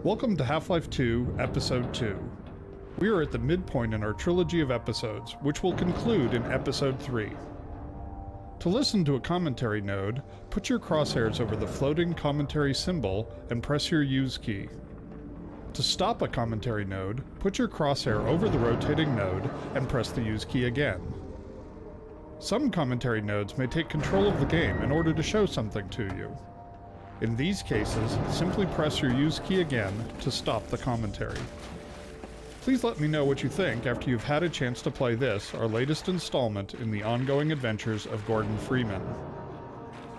Welcome to Half-Life 2, Episode 2. We are at the midpoint in our trilogy of episodes, which will conclude in Episode 3. To listen to a commentary node, put your crosshairs over the floating commentary symbol and press your Use key. To stop a commentary node, put your crosshair over the rotating node and press the Use key again. Some commentary nodes may take control of the game in order to show something to you. In these cases, simply press your Use key again to stop the commentary. Please let me know what you think after you've had a chance to play this, our latest installment in the ongoing adventures of Gordon Freeman.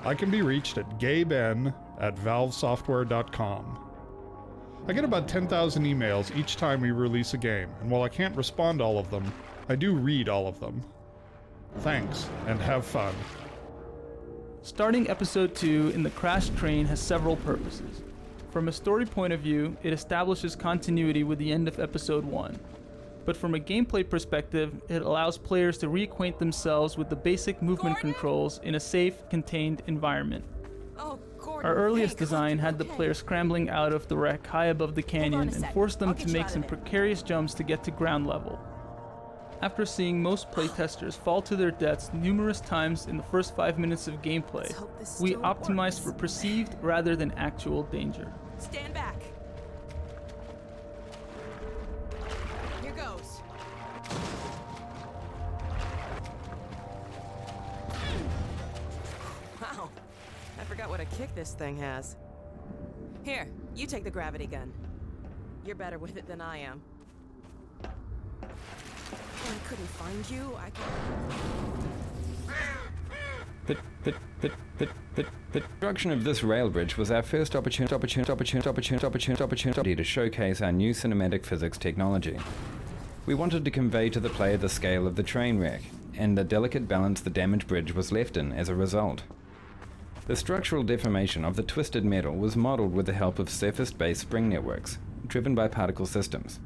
I can be reached at gayben@valvesoftware.com. I get about 10,000 emails each time we release a game, and while I can't respond to all of them, I do read all of them. Thanks, and have fun. Starting Episode 2 in the crashed train has several purposes. From a story point of view, it establishes continuity with the end of Episode 1. But from a gameplay perspective, it allows players to reacquaint themselves with the basic movement controls in a safe, contained environment. Our earliest design had the player scrambling out of the wreck high above the canyon and forced them to make some precarious jumps to get to ground level. After seeing most playtesters fall to their deaths numerous times in the first 5 minutes of gameplay, we optimized for perceived rather than actual danger. Stand back. Here goes. Wow, I forgot what a kick this thing has. Here, you take the gravity gun. You're better with it than I am. I couldn't find you. The construction of this rail bridge was our first opportunity to showcase our new cinematic physics technology. We wanted to convey to the player the scale of the train wreck, and the delicate balance the damaged bridge was left in as a result. The structural deformation of the twisted metal was modeled with the help of surface-based spring networks, driven by particle systems.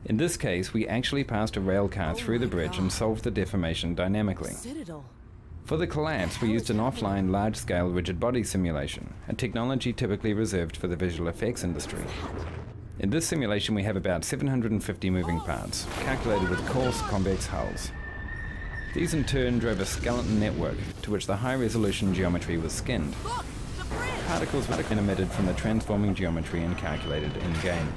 In this case, we actually passed a rail car through the bridge and solved the deformation dynamically. Citadel. For the collapse, we used an offline large-scale rigid body simulation, a technology typically reserved for the visual effects industry. In this simulation, we have about 750 moving parts, calculated with coarse, convex hulls. These in turn drove a skeleton network, to which the high-resolution geometry was skinned. Particles were emitted from the transforming geometry and calculated in-game.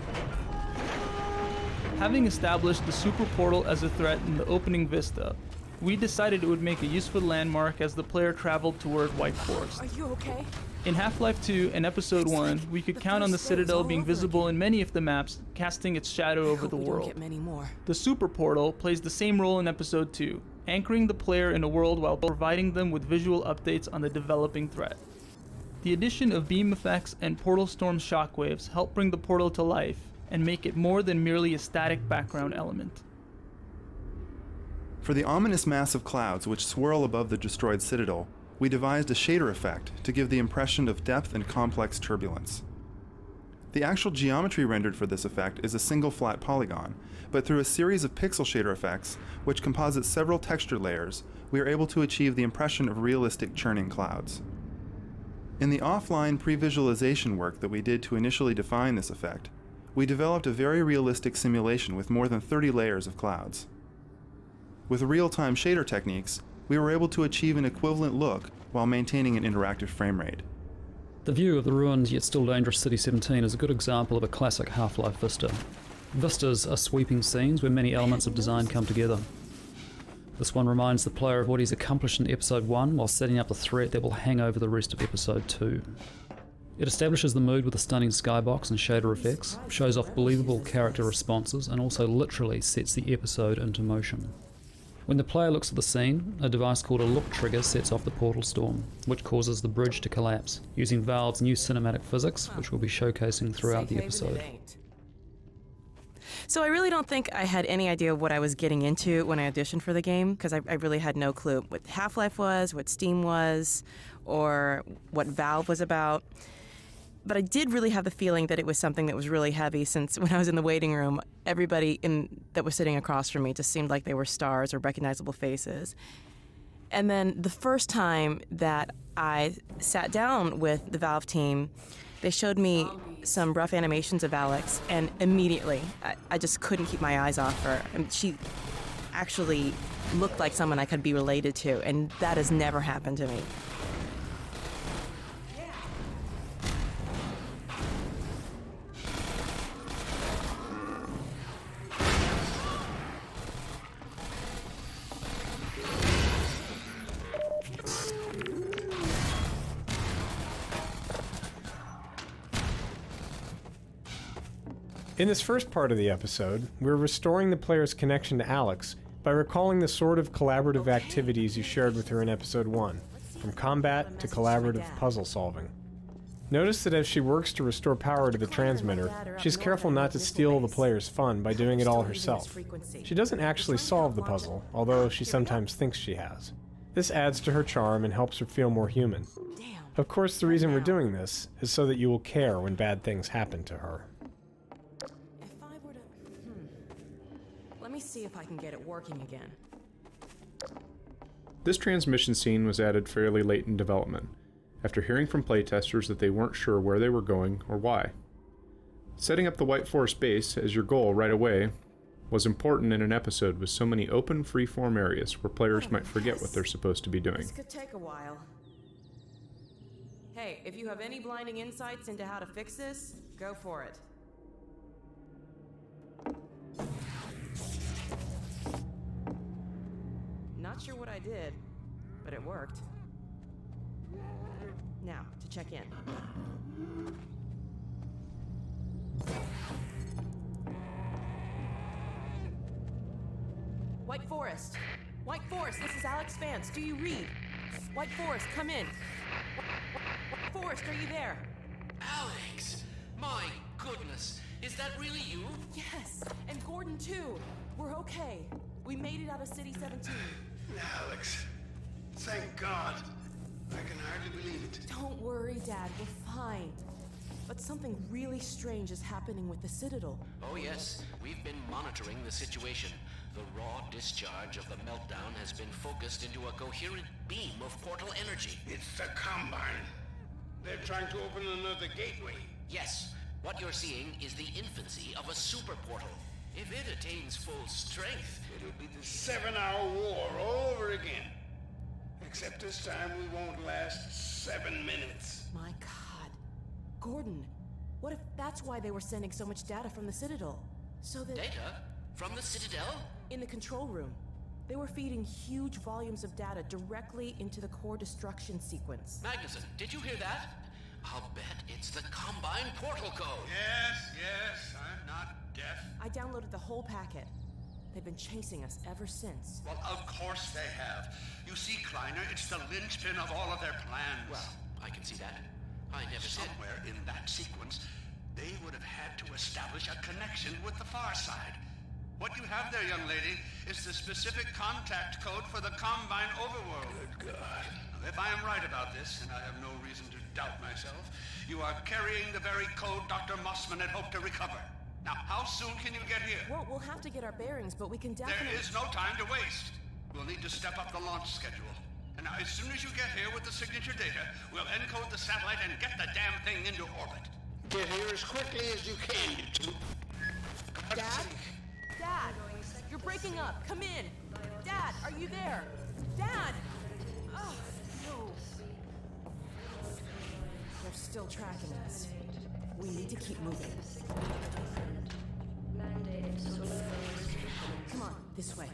Having established the super portal as a threat in the opening vista, we decided it would make a useful landmark as the player traveled toward White Forest. Are you okay? In Half-Life 2 and Episode 1, we could count on the Citadel being visible in many of the maps, casting its shadow over the world. The super portal plays the same role in Episode 2, anchoring the player in a world while providing them with visual updates on the developing threat. The addition of beam effects and portal storm shockwaves help bring the portal to life and make it more than merely a static background element. For the ominous mass of clouds which swirl above the destroyed citadel, we devised a shader effect to give the impression of depth and complex turbulence. The actual geometry rendered for this effect is a single flat polygon, but through a series of pixel shader effects, which composite several texture layers, we are able to achieve the impression of realistic churning clouds. In the offline pre-visualization work that we did to initially define this effect, we developed a very realistic simulation with more than 30 layers of clouds. With real-time shader techniques, we were able to achieve an equivalent look while maintaining an interactive frame rate. The view of the ruined yet still dangerous City 17 is a good example of a classic Half-Life vista. Vistas are sweeping scenes where many elements of design come together. This one reminds the player of what he's accomplished in Episode 1 while setting up the threat that will hang over the rest of Episode 2. It establishes the mood with the stunning skybox and shader effects, shows off believable character responses, and also literally sets the episode into motion. When the player looks at the scene, a device called a look trigger sets off the portal storm, which causes the bridge to collapse, using Valve's new cinematic physics, which we'll be showcasing throughout the episode. So I really don't think I had any idea what I was getting into when I auditioned for the game, because I really had no clue what Half-Life was, what Steam was, or what Valve was about. But I did really have the feeling that it was something that was really heavy, since when I was in the waiting room, everybody that was sitting across from me just seemed like they were stars or recognizable faces. And then the first time that I sat down with the Valve team, They showed me some rough animations of Alex, and immediately I just couldn't keep my eyes off her. I mean, she actually looked like someone I could be related to, and that has never happened to me. In this first part of the episode, we're restoring the player's connection to Alex by recalling the sort of collaborative activities you shared with her in episode 1, from combat to collaborative puzzle solving. Notice that as she works to restore power to the transmitter, she's careful not to steal the player's fun by doing it all herself. She doesn't actually solve the puzzle, although she sometimes thinks she has. This adds to her charm and helps her feel more human. Of course, the reason we're doing this is so that you will care when bad things happen to her. Let me see if I can get it working again. This transmission scene was added fairly late in development, after hearing from playtesters that they weren't sure where they were going or why. Setting up the White Forest base as your goal right away was important in an episode with so many open, free-form areas where players might forget what they're supposed to be doing. This could take a while. Hey, if you have any blinding insights into how to fix this, go for it. Not sure what I did, but it worked. Now, to check in. White Forest! White Forest, this is Alex Vance. Do you read? White Forest, come in. White Forest, are you there? Alex! My goodness! Is that really you? Yes, and Gordon too. We're okay. We made it out of City 17. Alex, thank God. I can hardly believe it. Don't worry, Dad. We're fine. But something really strange is happening with the Citadel. Oh yes, we've been monitoring the situation. The raw discharge of the meltdown has been focused into a coherent beam of portal energy. It's the Combine. They're trying to open another gateway. Yes, what you're seeing is the infancy of a super portal. If it attains full strength, It'll be the 7-hour war all over again. Except this time we won't last 7 minutes. My God. Gordon, what if that's why they were sending so much data from the Citadel? So that... data from the Citadel? In the control room. They were feeding huge volumes of data directly into the core destruction sequence. Magnuson, did you hear that? I'll bet it's the Combine portal code. Yes, I'm not deaf. I downloaded the whole packet. They've been chasing us ever since. Well, of course they have. You see, Kleiner, it's the linchpin of all of their plans. Well, I can see that. I never said... Somewhere in that sequence, they would have had to establish a connection with the far side. What you have there, young lady, is the specific contact code for the Combine overworld. Good God. Now, if I am right about this, and I have no reason to doubt myself, you are carrying the very code Dr. Mossman had hoped to recover. Now, how soon can you get here? Well, we'll have to get our bearings, but we can definitely... There is no time to waste. We'll need to step up the launch schedule. And now, as soon as you get here with the signature data, we'll encode the satellite and get the damn thing into orbit. Get here as quickly as you can, you two. Dad? Dad! You're breaking up! Come in! Dad, are you there? Dad! Oh, no. They're still tracking us. We need to keep moving. Come on, this way.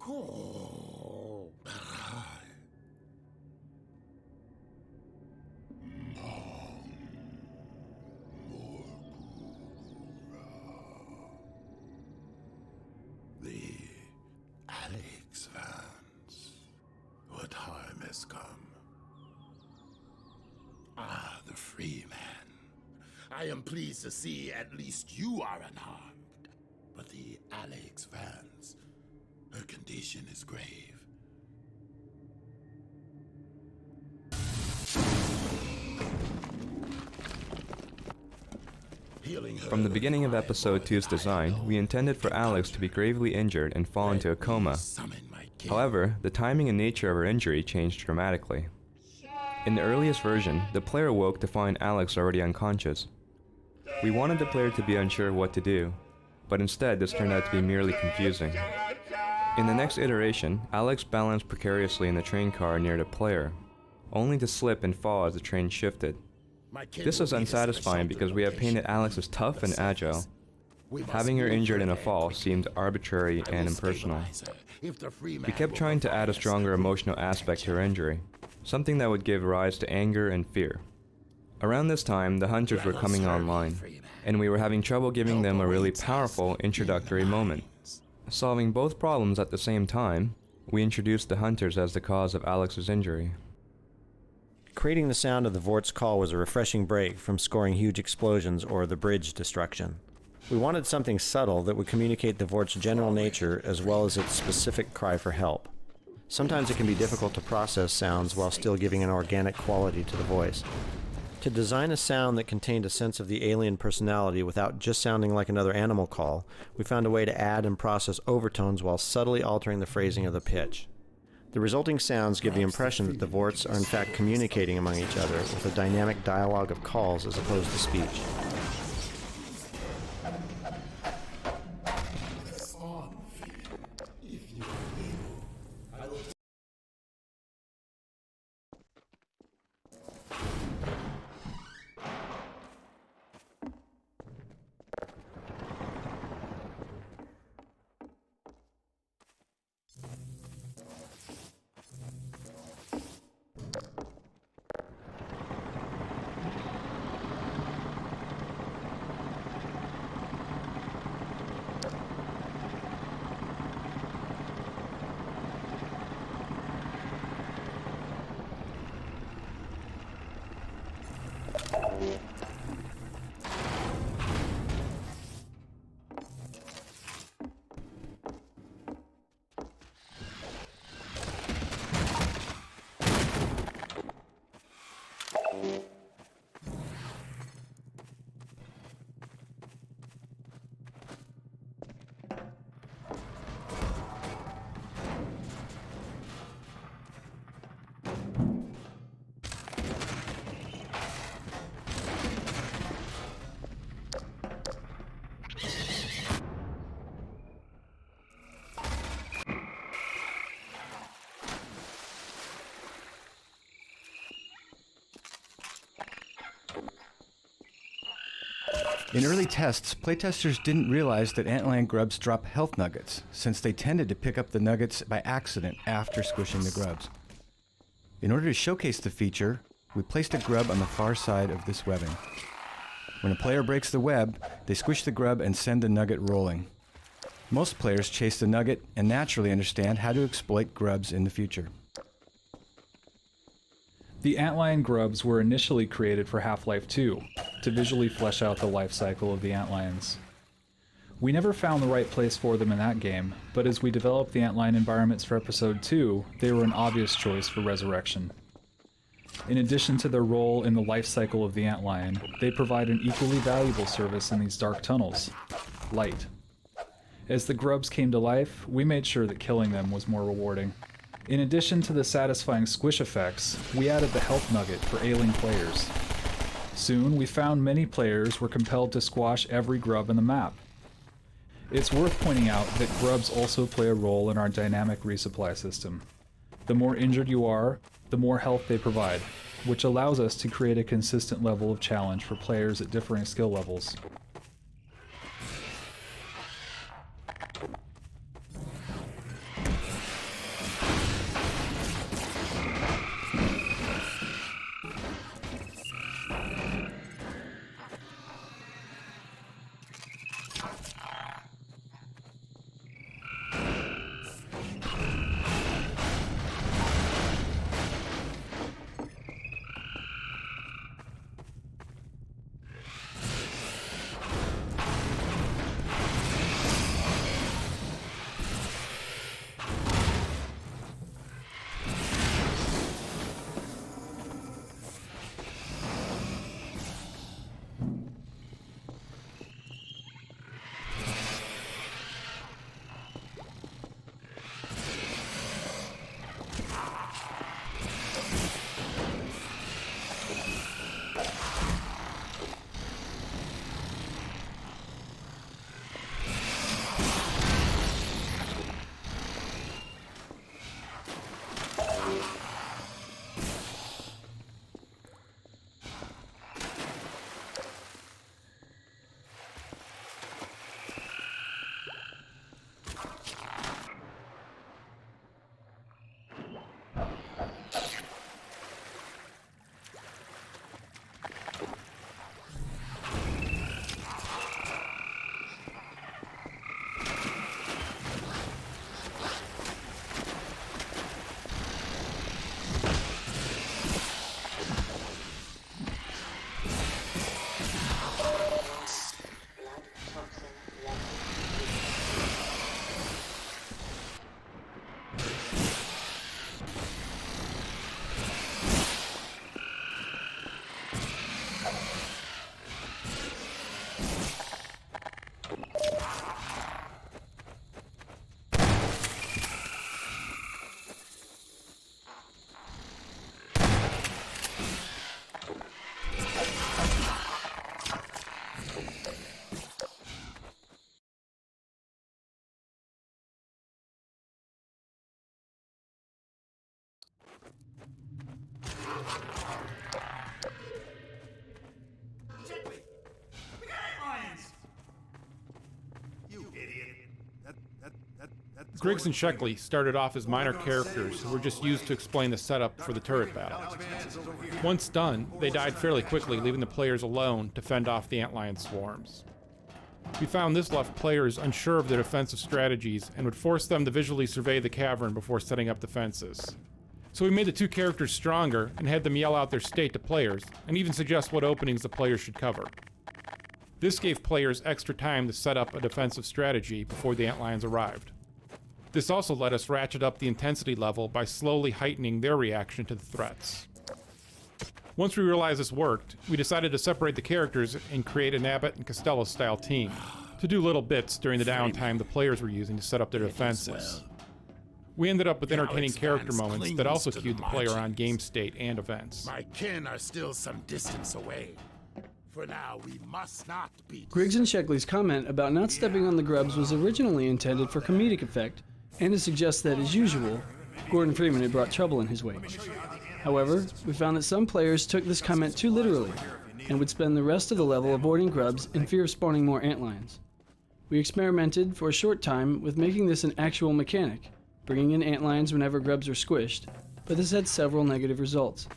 The Alex Vance. What time has come? Ah, the free man. I am pleased to see at least you are unharmed. But the Alex Vance, her condition is grave. From the beginning of Episode 2's design, we intended for Alex to be gravely injured and fall into a coma. However, the timing and nature of her injury changed dramatically. In the earliest version, the player awoke to find Alex already unconscious. We wanted the player to be unsure of what to do, but instead this turned out to be merely confusing. In the next iteration, Alex balanced precariously in the train car near the player, only to slip and fall as the train shifted. This was unsatisfying because we have painted Alex as tough and agile. Having her injured in a fall seemed arbitrary and impersonal. We kept trying to add a stronger emotional aspect to her injury, something that would give rise to anger and fear. Around this time, the Hunters were coming online, and we were having trouble giving them a really powerful introductory moment. Solving both problems at the same time, we introduced the Hunters as the cause of Alex's injury. Creating the sound of the Vort's call was a refreshing break from scoring huge explosions or the bridge destruction. We wanted something subtle that would communicate the Vort's general nature as well as its specific cry for help. Sometimes it can be difficult to process sounds while still giving an organic quality to the voice. To design a sound that contained a sense of the alien personality without just sounding like another animal call, we found a way to add and process overtones while subtly altering the phrasing of the pitch. The resulting sounds give the impression that the Vorts are in fact communicating among each other with a dynamic dialogue of calls as opposed to speech. In early tests, playtesters didn't realize that antlion grubs drop health nuggets, since they tended to pick up the nuggets by accident after squishing the grubs. In order to showcase the feature, we placed a grub on the far side of this webbing. When a player breaks the web, they squish the grub and send the nugget rolling. Most players chase the nugget and naturally understand how to exploit grubs in the future. The antlion grubs were initially created for Half-Life 2, to visually flesh out the life cycle of the antlions. We never found the right place for them in that game, but as we developed the antlion environments for Episode 2, they were an obvious choice for Resurrection. In addition to their role in the life cycle of the antlion, they provide an equally valuable service in these dark tunnels: light. As the grubs came to life, we made sure that killing them was more rewarding. In addition to the satisfying squish effects, we added the health nugget for ailing players. Soon, we found many players were compelled to squash every grub in the map. It's worth pointing out that grubs also play a role in our dynamic resupply system. The more injured you are, the more health they provide, which allows us to create a consistent level of challenge for players at differing skill levels. Griggs and Sheckley started off as minor characters who were just used to explain the setup for the turret battle. Once done, they died fairly quickly, leaving the players alone to fend off the antlion swarms. We found this left players unsure of their defensive strategies and would force them to visually survey the cavern before setting up defenses. So we made the two characters stronger and had them yell out their state to players, and even suggest what openings the players should cover. This gave players extra time to set up a defensive strategy before the antlions arrived. This also let us ratchet up the intensity level by slowly heightening their reaction to the threats. Once we realized this worked, we decided to separate the characters and create an Abbott and Costello style team to do little bits during the downtime the players were using to set up their defenses. We ended up with entertaining character moments that also cued the player on game state and events. My kin are still some distance away. For now, we must not be. Griggs and Sheckley's comment about not stepping on the grubs was originally intended for comedic effect, and to suggest that, as usual, Gordon Freeman had brought trouble in his wake. However, we found that some players took this comment too literally, and would spend the rest of the level avoiding grubs in fear of spawning more antlions. We experimented for a short time with making this an actual mechanic, bringing in antlions whenever grubs are squished, but this had several negative results.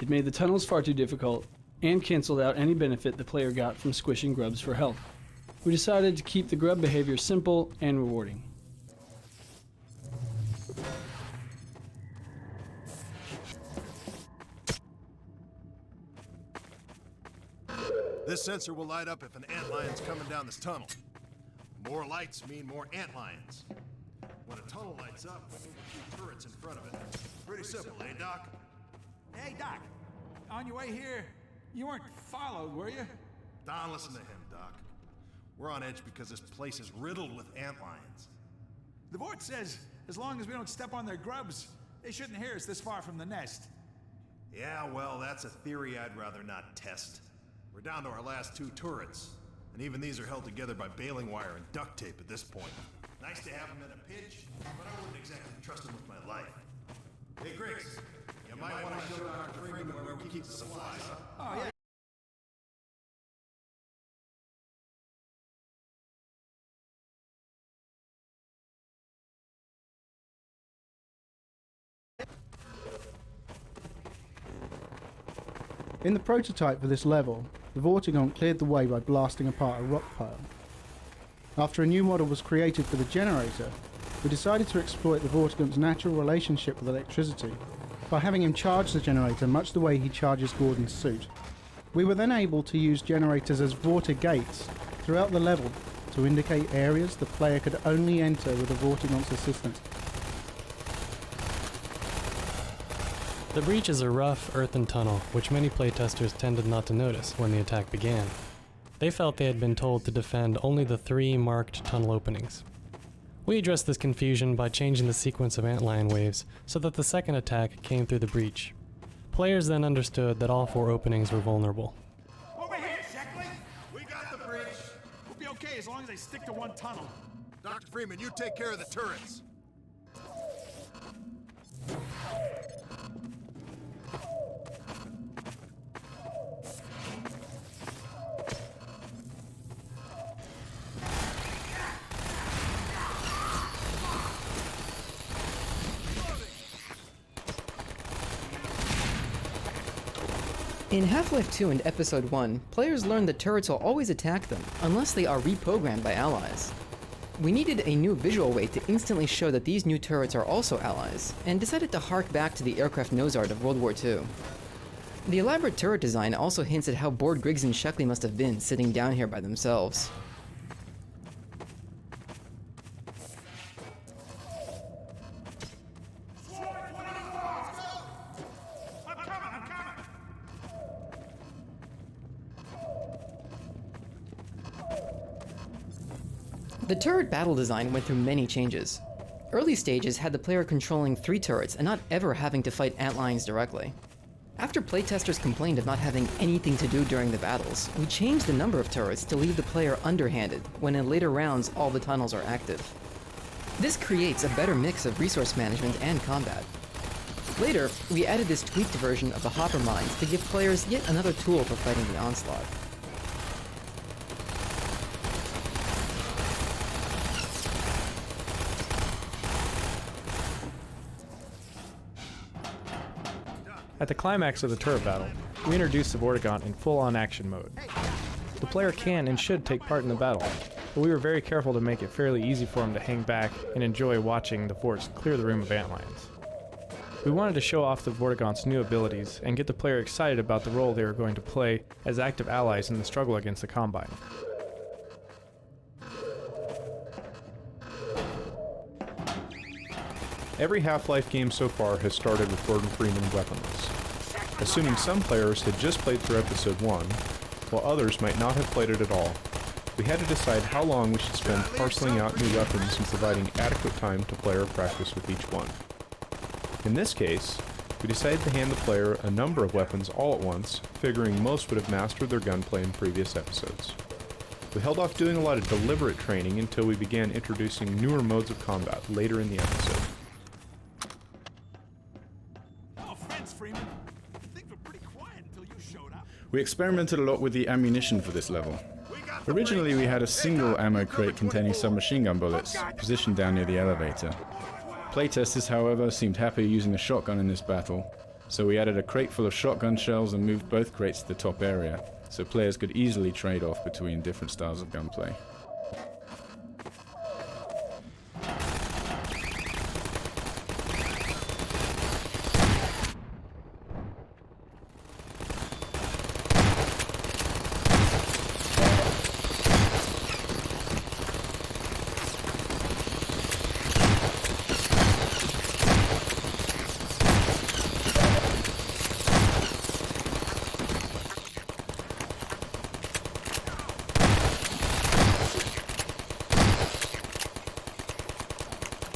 It made the tunnels far too difficult, and canceled out any benefit the player got from squishing grubs for health. We decided to keep the grub behavior simple and rewarding. This sensor will light up if an antlion's coming down this tunnel. More lights mean more antlions. When a tunnel lights up, we need a few turrets in front of it. Pretty simple, eh, Doc? Hey, Doc. On your way here, you weren't followed, were you? Don, listen to him, Doc. We're on edge because this place is riddled with antlions. The Vort says as long as we don't step on their grubs, they shouldn't hear us this far from the nest. Yeah, well, that's a theory I'd rather not test. We're down to our last two turrets, and even these are held together by baling wire and duct tape at this point. Nice to have them in a pinch, but I wouldn't exactly trust them with my life. Hey, Griggs, you might want to show Dr. Freeman where we keep the supplies, huh? Oh, yeah. In the prototype for this level, the Vortigaunt cleared the way by blasting apart a rock pile. After a new model was created for the generator, we decided to exploit the Vortigaunt's natural relationship with electricity by having him charge the generator much the way he charges Gordon's suit. We were then able to use generators as Vorta gates throughout the level to indicate areas the player could only enter with the Vortigaunt's assistance. The breach is a rough, earthen tunnel, which many playtesters tended not to notice when the attack began. They felt they had been told to defend only the 3 marked tunnel openings. We addressed this confusion by changing the sequence of antlion waves so that the second attack came through the breach. Players then understood that all 4 openings were vulnerable. Over here, Sheckley! We got the breach. We'll be okay as long as they stick to one tunnel. Dr. Freeman, you take care of the turrets. In Half-Life 2 and Episode 1, players learned that turrets will always attack them, unless they are reprogrammed by allies. We needed a new visual way to instantly show that these new turrets are also allies, and decided to hark back to the aircraft nose art of World War II. The elaborate turret design also hints at how bored Griggs and Sheckley must have been sitting down here by themselves. The turret battle design went through many changes. Early stages had the player controlling 3 turrets and not ever having to fight antlions directly. After playtesters complained of not having anything to do during the battles, we changed the number of turrets to leave the player underhanded when in later rounds all the tunnels are active. This creates a better mix of resource management and combat. Later, we added this tweaked version of the hopper mines to give players yet another tool for fighting the onslaught. At the climax of the turret battle, we introduced the Vortigaunt in full-on action mode. The player can and should take part in the battle, but we were very careful to make it fairly easy for him to hang back and enjoy watching the forts clear the room of antlions. We wanted to show off the Vortigaunt's new abilities and get the player excited about the role they were going to play as active allies in the struggle against the Combine. Every Half-Life game so far has started with Gordon Freeman weaponless. Assuming some players had just played through Episode 1, while others might not have played it at all, we had to decide how long we should spend parceling out new weapons and providing adequate time to player practice with each one. In this case, we decided to hand the player a number of weapons all at once, figuring most would have mastered their gunplay in previous episodes. We held off doing a lot of deliberate training until we began introducing newer modes of combat later in the episode. We experimented a lot with the ammunition for this level. Originally we had a single ammo crate containing submachine gun bullets, positioned down near the elevator. Playtesters, however, seemed happier using a shotgun in this battle, so we added a crate full of shotgun shells and moved both crates to the top area, so players could easily trade off between different styles of gunplay.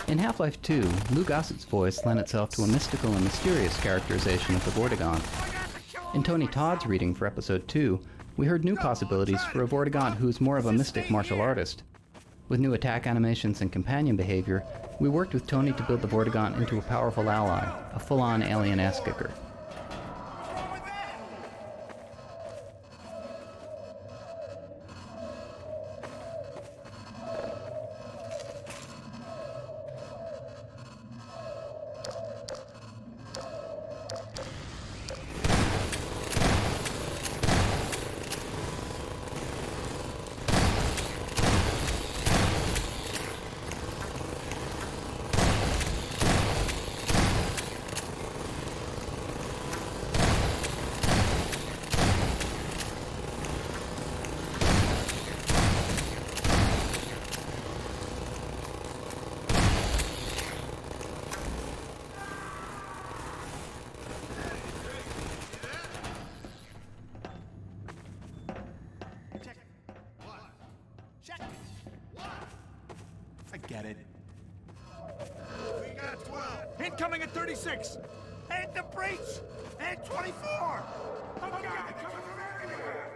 In Half-Life 2, Lou Gossett's voice lent itself to a mystical and mysterious characterization of the Vortigaunt. In Tony Todd's reading for Episode 2, we heard new possibilities for a Vortigaunt who's more of a mystic martial artist. With new attack animations and companion behavior, we worked with Tony to build the Vortigaunt into a powerful ally, a full-on alien ass-kicker. Get it. We got 12. Incoming at 36. Hit the breach. And 24. Oh God, they're coming from everywhere.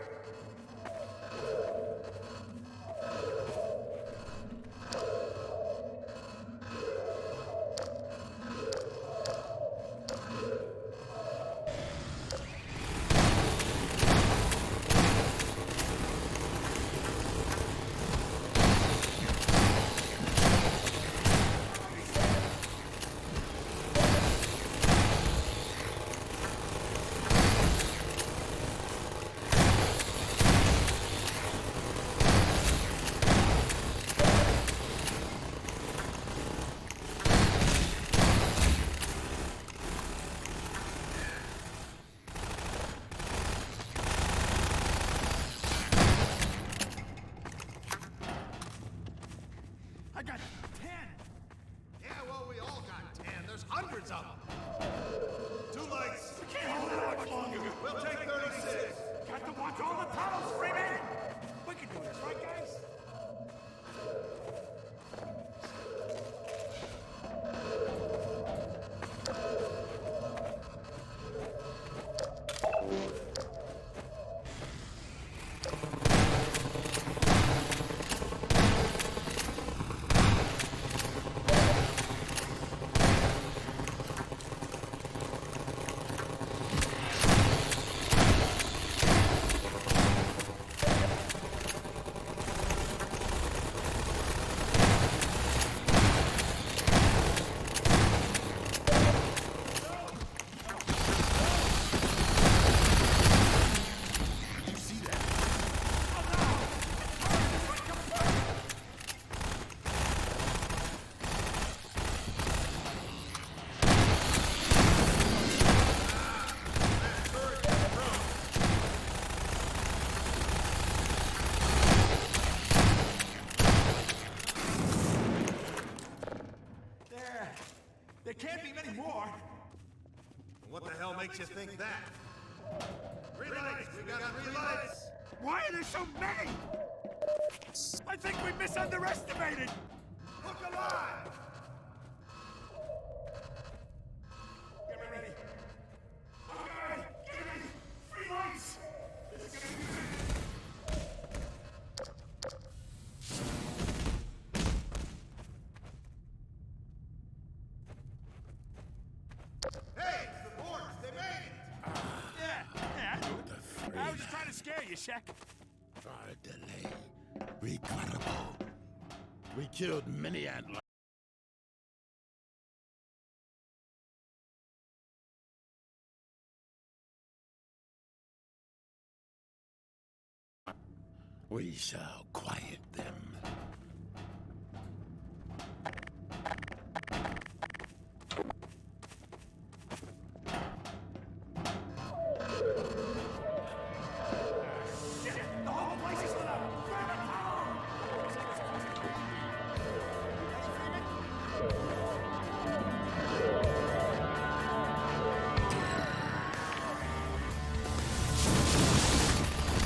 There can't be many more. What the hell makes you think that? 3 lights! We got 3 lights! Why are there so many? I think we misunderestimated! Look alive! Get ready. Okay, get ready. 3 lights! This is gonna be good. Hey, the boards, they made it! Yeah, I knew it. I was just trying to scare you, Shaq. Our delay. Regrettable. We killed many antlers. We shall quiet them. The whole place is lit up! Burn the tower!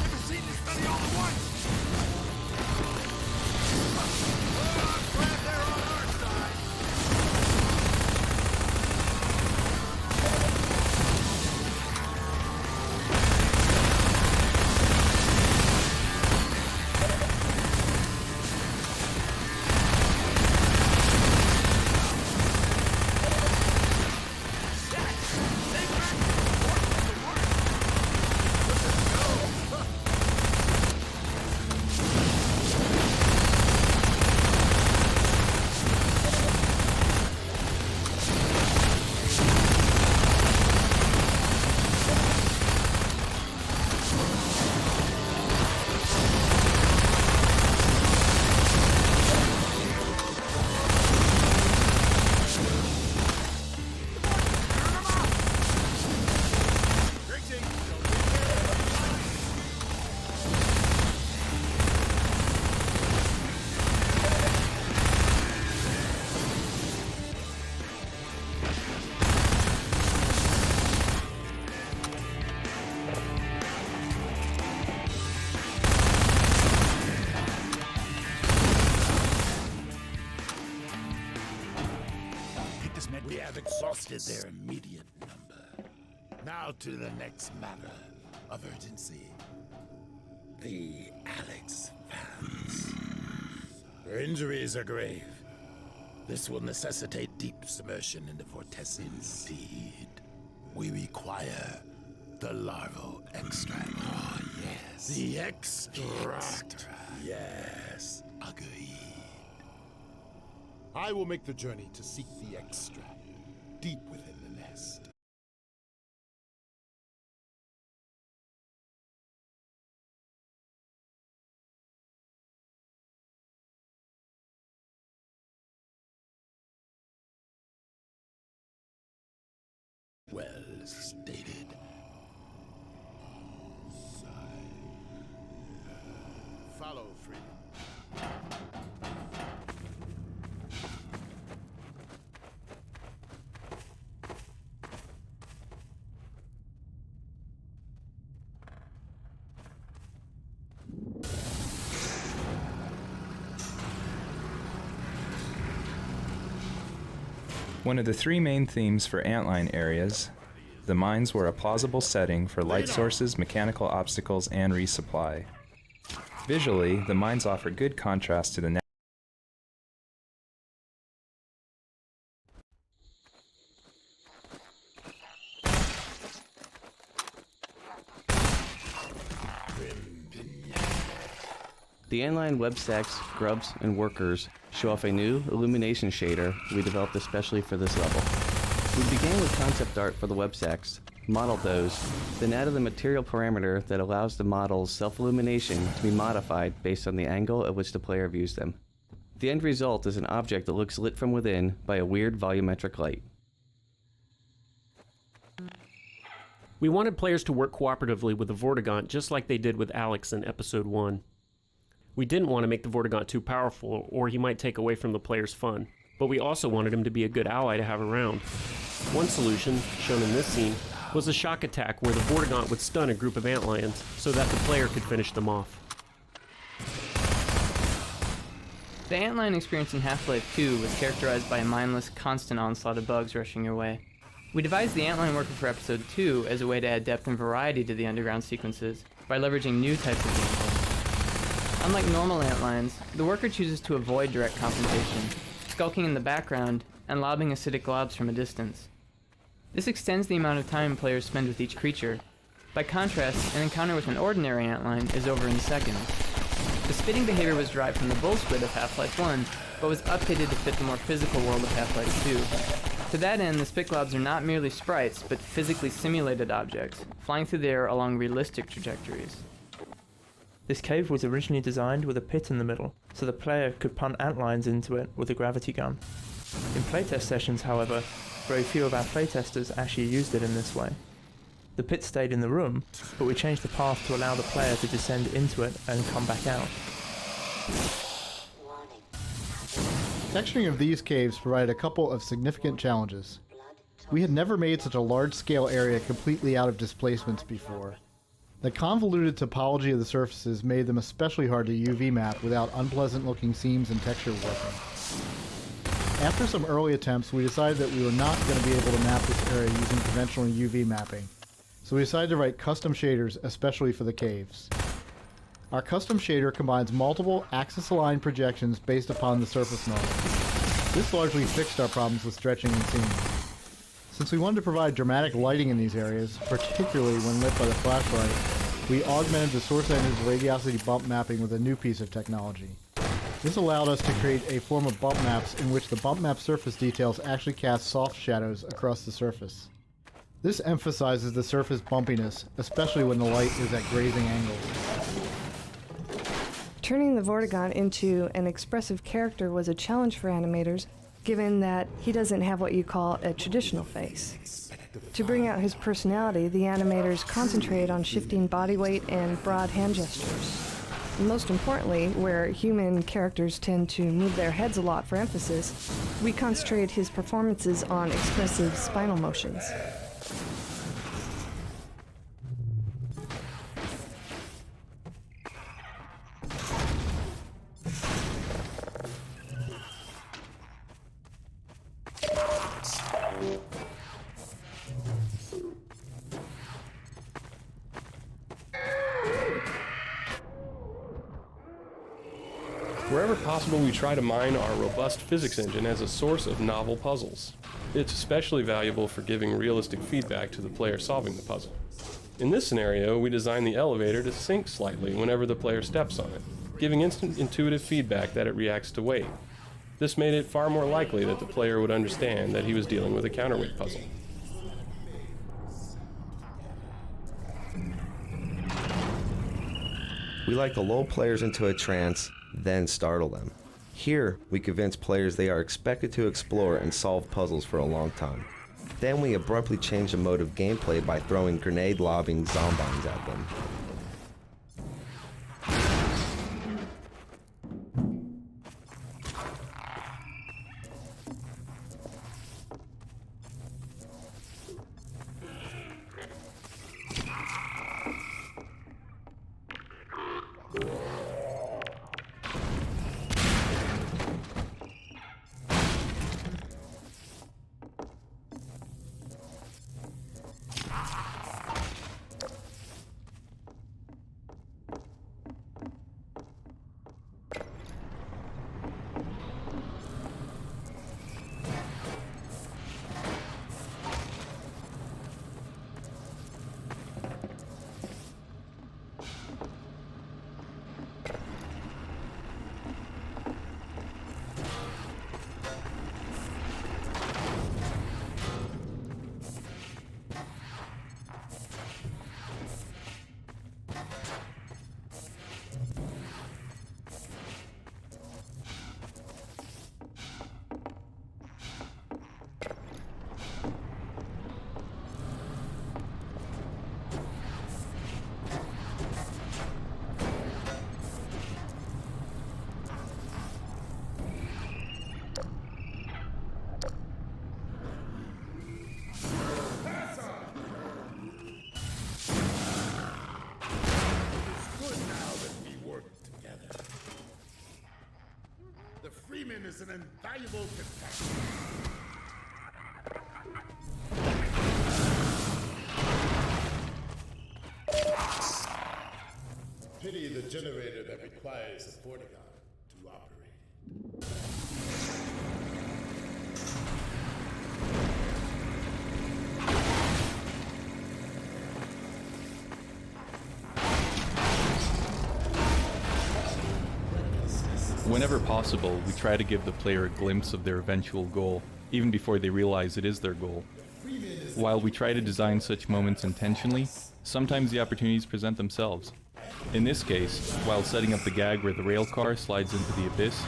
Never seen this many all at once! I'm glad they're on our side! We have exhausted their immediate number. Now to the next matter of urgency. The Alex fans. Their injuries are grave. This will necessitate deep submersion into vortices. Indeed. We require the larval extract. Oh, yes. The extract. Yes. Agreed. I will make the journey to seek the extract, deep within the nest. Well stated. Follow, freedom. One of the 3 main themes for Antline areas, the mines were a plausible setting for light sources, mechanical obstacles, and resupply. Visually, the mines offer good contrast to the The Antline web stacks, grubs, and workers show off a new illumination shader we developed especially for this level. We began with concept art for the web stacks, modeled those, then added the material parameter that allows the model's self-illumination to be modified based on the angle at which the player views them. The end result is an object that looks lit from within by a weird volumetric light. We wanted players to work cooperatively with the Vortigaunt just like they did with Alex in Episode 1. We didn't want to make the Vortigaunt too powerful, or he might take away from the player's fun. but we also wanted him to be a good ally to have around. One solution, shown in this scene, was a shock attack where the Vortigaunt would stun a group of antlions so that the player could finish them off. The antlion experience in Half-Life 2 was characterized by a mindless, constant onslaught of bugs rushing your way. We devised the antlion worker for Episode 2 as a way to add depth and variety to the underground sequences by leveraging new types of gameplay. Unlike normal antlions, the worker chooses to avoid direct confrontation, skulking in the background and lobbing acidic globs from a distance. This extends the amount of time players spend with each creature. By contrast, an encounter with an ordinary antlion is over in seconds. The spitting behavior was derived from the bull spit of Half-Life 1, but was updated to fit the more physical world of Half-Life 2. To that end, the spit globs are not merely sprites, but physically simulated objects, flying through the air along realistic trajectories. This cave was originally designed with a pit in the middle, so the player could punt antlions into it with a gravity gun. In playtest sessions, however, very few of our playtesters actually used it in this way. The pit stayed in the room, but we changed the path to allow the player to descend into it and come back out. Texturing of these caves provided a couple of significant challenges. We had never made such a large-scale area completely out of displacements before. The convoluted topology of the surfaces made them especially hard to UV map without unpleasant-looking seams and texture warping. After some early attempts, we decided that we were not going to be able to map this area using conventional UV mapping, so we decided to write custom shaders especially for the caves. Our custom shader combines multiple axis-aligned projections based upon the surface normal. This largely fixed our problems with stretching and seams. Since we wanted to provide dramatic lighting in these areas, particularly when lit by the flashlight, we augmented the source engine's radiosity bump mapping with a new piece of technology. This allowed us to create a form of bump maps in which the bump map surface details actually cast soft shadows across the surface. This emphasizes the surface bumpiness, especially when the light is at grazing angles. Turning the Vortigaunt into an expressive character was a challenge for animators, given that he doesn't have what you call a traditional face. To bring out his personality, the animators concentrated on shifting body weight and broad hand gestures. Most importantly, where human characters tend to move their heads a lot for emphasis, we concentrated his performances on expressive spinal motions. Wherever possible, we try to mine our robust physics engine as a source of novel puzzles. It's especially valuable for giving realistic feedback to the player solving the puzzle. In this scenario, we designed the elevator to sink slightly whenever the player steps on it, giving instant intuitive feedback that it reacts to weight. This made it far more likely that the player would understand that he was dealing with a counterweight puzzle. We like to lull players into a trance, then startle them. Here, we convince players they are expected to explore and solve puzzles for a long time. Then we abruptly change the mode of gameplay by throwing grenade-lobbing zombies at them. is an invaluable companion. Pity the generator that requires a Vortigaunt to operate. Whenever possible, we try to give the player a glimpse of their eventual goal, even before they realize it is their goal. While we try to design such moments intentionally, sometimes the opportunities present themselves. In this case, while setting up the gag where the rail car slides into the abyss,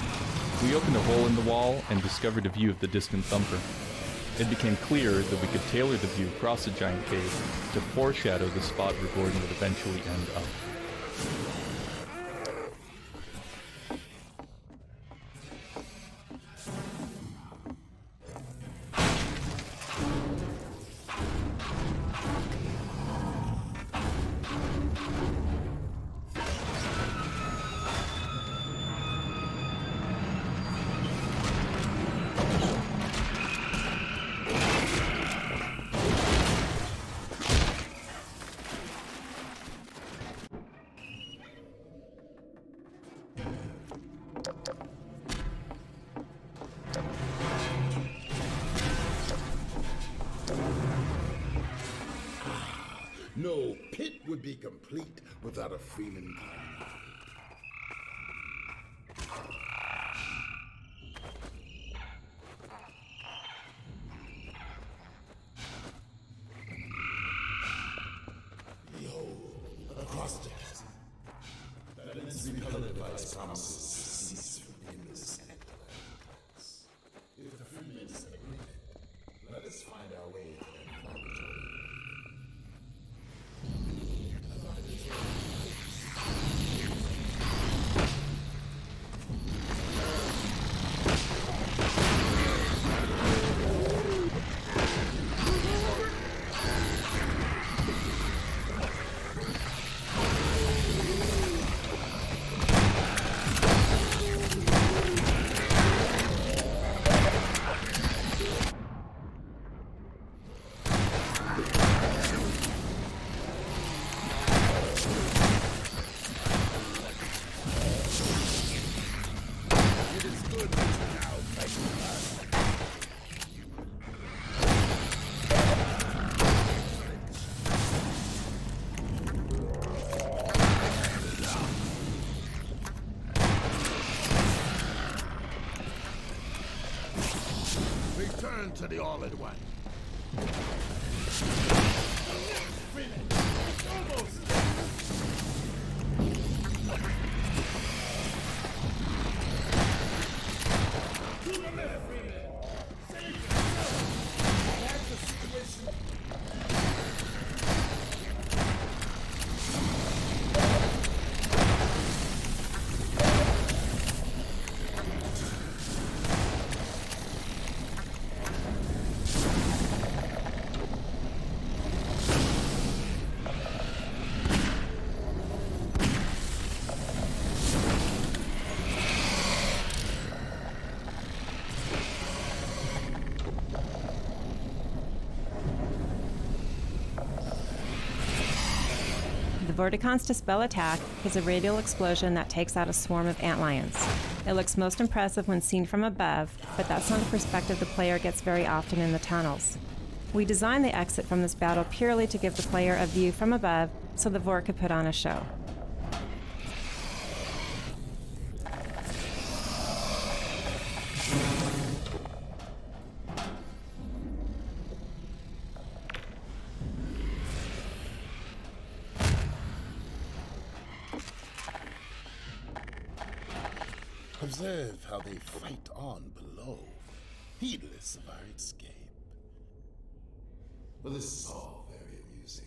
we opened a hole in the wall and discovered a view of the distant thumper. It became clear that we could tailor the view across the giant cave to foreshadow the spot where Gordon would eventually end up. No pit would be complete without a Freeman clan. Behold, across the chasm. That instant repellent device promises to cease from endless anti-attacks. If the Freeman is in agreement, let us find our way to that laboratory. Return to the all-in-one. The Vortigaun's Dispel attack is a radial explosion that takes out a swarm of antlions. It looks most impressive when seen from above, but that's not a perspective the player gets very often in the tunnels. We designed the exit from this battle purely to give the player a view from above so the Vort could put on a show. Observe how they fight on below, heedless of our escape. Well, this is all very amusing,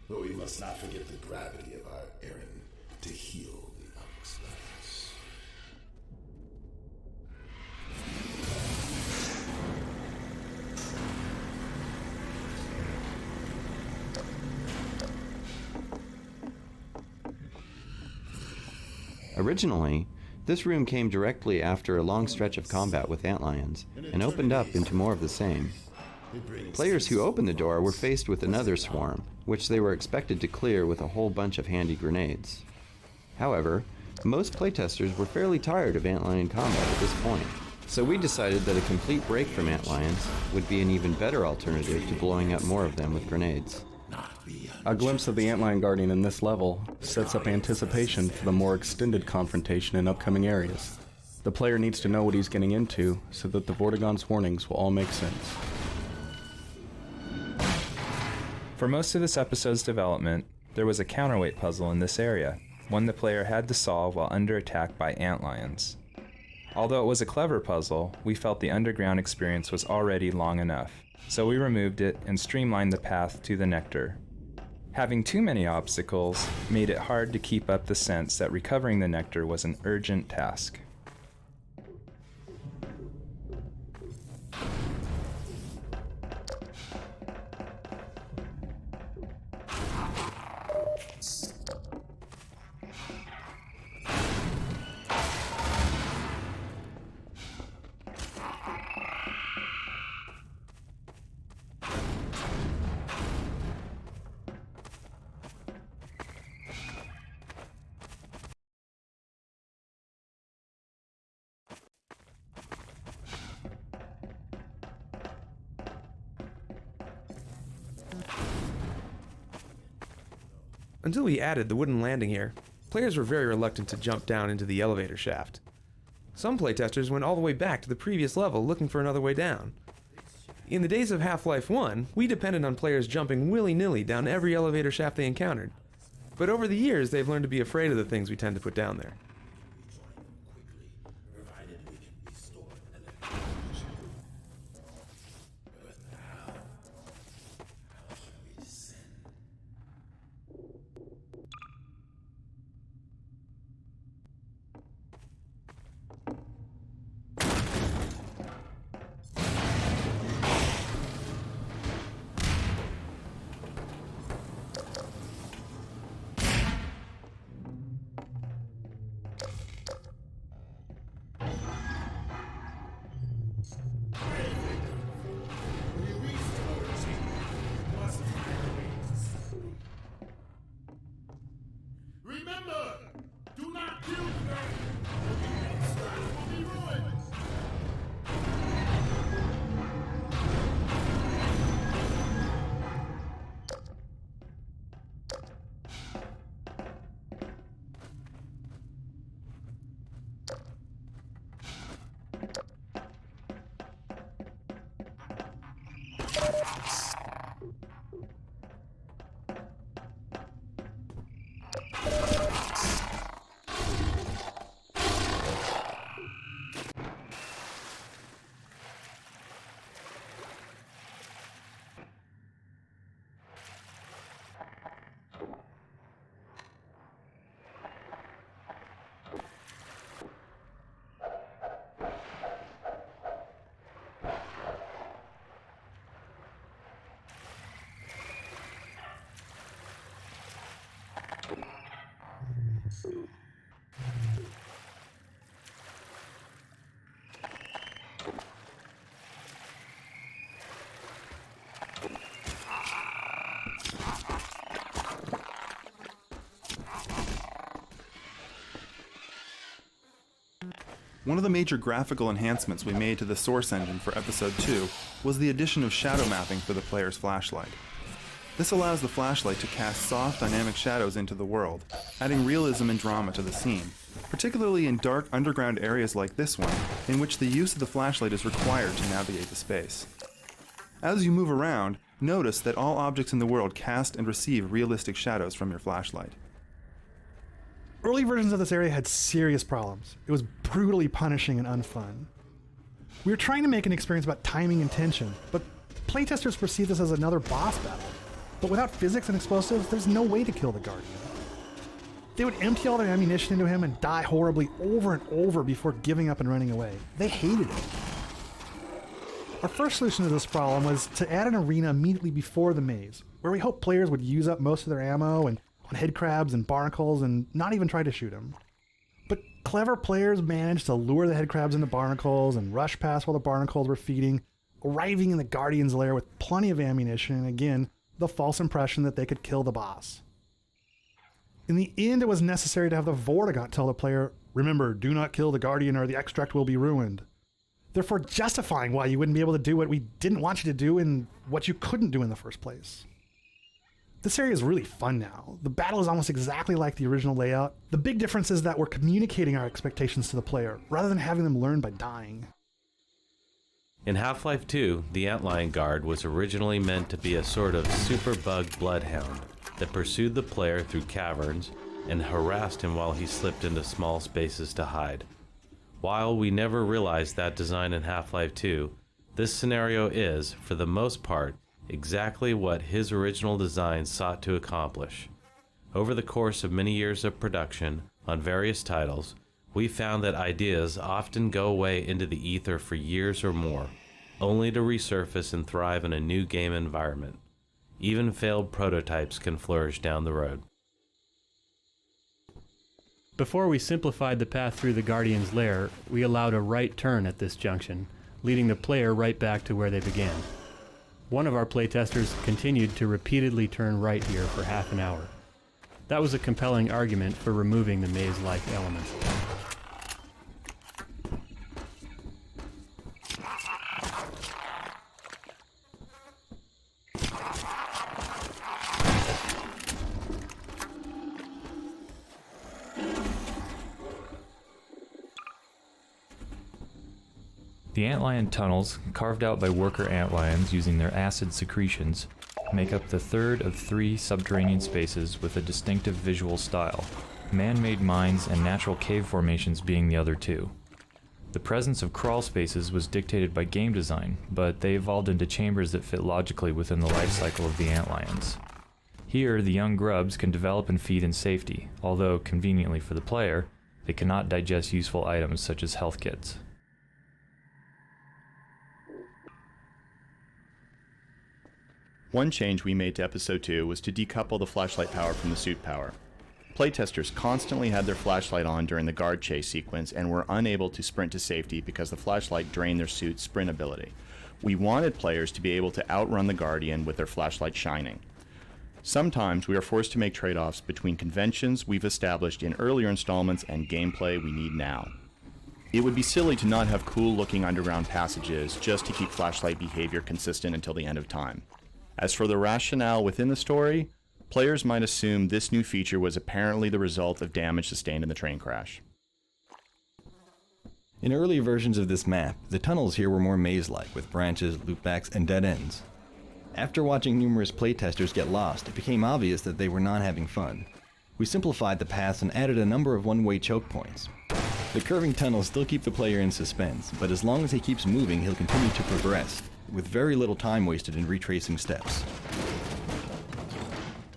but we must not forget the gravity of our errand to heal the unexpected. Originally, This room came directly after a long stretch of combat with antlions, and opened up into more of the same. Players who opened the door were faced with another swarm, which they were expected to clear with a whole bunch of handy grenades. However, most playtesters were fairly tired of antlion combat at this point, so we decided that a complete break from antlions would be an even better alternative to blowing up more of them with grenades. A glimpse of the antlion guardian in this level sets up anticipation for the more extended confrontation in upcoming areas. The player needs to know what he's getting into so that the Vortigaunt's warnings will all make sense. For most of this episode's development, there was a counterweight puzzle in this area, one the player had to solve while under attack by antlions. Although it was a clever puzzle, we felt the underground experience was already long enough, so we removed it and streamlined the path to the nectar. Having too many obstacles made it hard to keep up the sense that recovering the nectar was an urgent task. Until we added the wooden landing here, players were very reluctant to jump down into the elevator shaft. Some playtesters went all the way back to the previous level looking for another way down. In the days of Half-Life 1, we depended on players jumping willy-nilly down every elevator shaft they encountered. But over the years, they've learned to be afraid of the things we tend to put down there. Remember, do not kill them. The extract will be ruined. One of the major graphical enhancements we made to the source engine for Episode 2 was the addition of shadow mapping for the player's flashlight. This allows the flashlight to cast soft, dynamic shadows into the world, adding realism and drama to the scene, particularly in dark underground areas like this one, in which the use of the flashlight is required to navigate the space. As you move around, notice that all objects in the world cast and receive realistic shadows from your flashlight. Early versions of this area had serious problems. It was brutally punishing and unfun. We were trying to make an experience about timing and tension, but playtesters perceive this as another boss battle. But without physics and explosives, there's no way to kill the Guardian. They would empty all their ammunition into him and die horribly over and over before giving up and running away. They hated it. Our first solution to this problem was to add an arena immediately before the maze, where we hoped players would use up most of their ammo and on head crabs and barnacles and not even try to shoot him. But Clever players managed to lure the headcrabs into barnacles and rush past while the barnacles were feeding, arriving in the Guardian's lair with plenty of ammunition and, again, the false impression that they could kill the boss. In the end, it was necessary to have the Vortigaunt tell the player, "Remember, do not kill the Guardian or the extract will be ruined," therefore justifying why you wouldn't be able to do what we didn't want you to do and what you couldn't do in the first place. This area is really fun now. The battle is almost exactly like the original layout. The big difference is that we're communicating our expectations to the player, rather than having them learn by dying. In Half-Life 2, the Antlion Guard was originally meant to be a sort of superbug bloodhound that pursued the player through caverns and harassed him while he slipped into small spaces to hide. While we never realized that design in Half-Life 2, this scenario is, for the most part, exactly what his original design sought to accomplish. Over the course of many years of production on various titles, we found that ideas often go away into the ether for years or more, only to resurface and thrive in a new game environment. Even failed prototypes can flourish down the road. Before we simplified the path through the Guardian's lair, we allowed a right turn at this junction, leading the player right back to where they began. One of our playtesters continued to repeatedly turn right here for half an hour. That was a compelling argument for removing the maze-like element. The antlion tunnels, carved out by worker antlions using their acid secretions, make up the third of 3 subterranean spaces with a distinctive visual style, man-made mines and natural cave formations being the other 2. The presence of crawl spaces was dictated by game design, but they evolved into chambers that fit logically within the life cycle of the antlions. Here, the young grubs can develop and feed in safety, although, conveniently for the player, they cannot digest useful items such as health kits. One change we made to Episode 2 was to decouple the flashlight power from the suit power. Playtesters constantly had their flashlight on during the guard chase sequence and were unable to sprint to safety because the flashlight drained their suit's sprint ability. We wanted players to be able to outrun the Guardian with their flashlight shining. Sometimes we are forced to make trade-offs between conventions we've established in earlier installments and gameplay we need now. It would be silly to not have cool-looking underground passages just to keep flashlight behavior consistent until the end of time. As for the rationale within the story, players might assume this new feature was apparently the result of damage sustained in the train crash. In earlier versions of this map, the tunnels here were more maze-like, with branches, loopbacks, and dead ends. After watching numerous playtesters get lost, it became obvious that they were not having fun. We simplified the paths and added a number of one-way choke points. The curving tunnels still keep the player in suspense, but as long as he keeps moving, he'll continue to progress, with very little time wasted in retracing steps.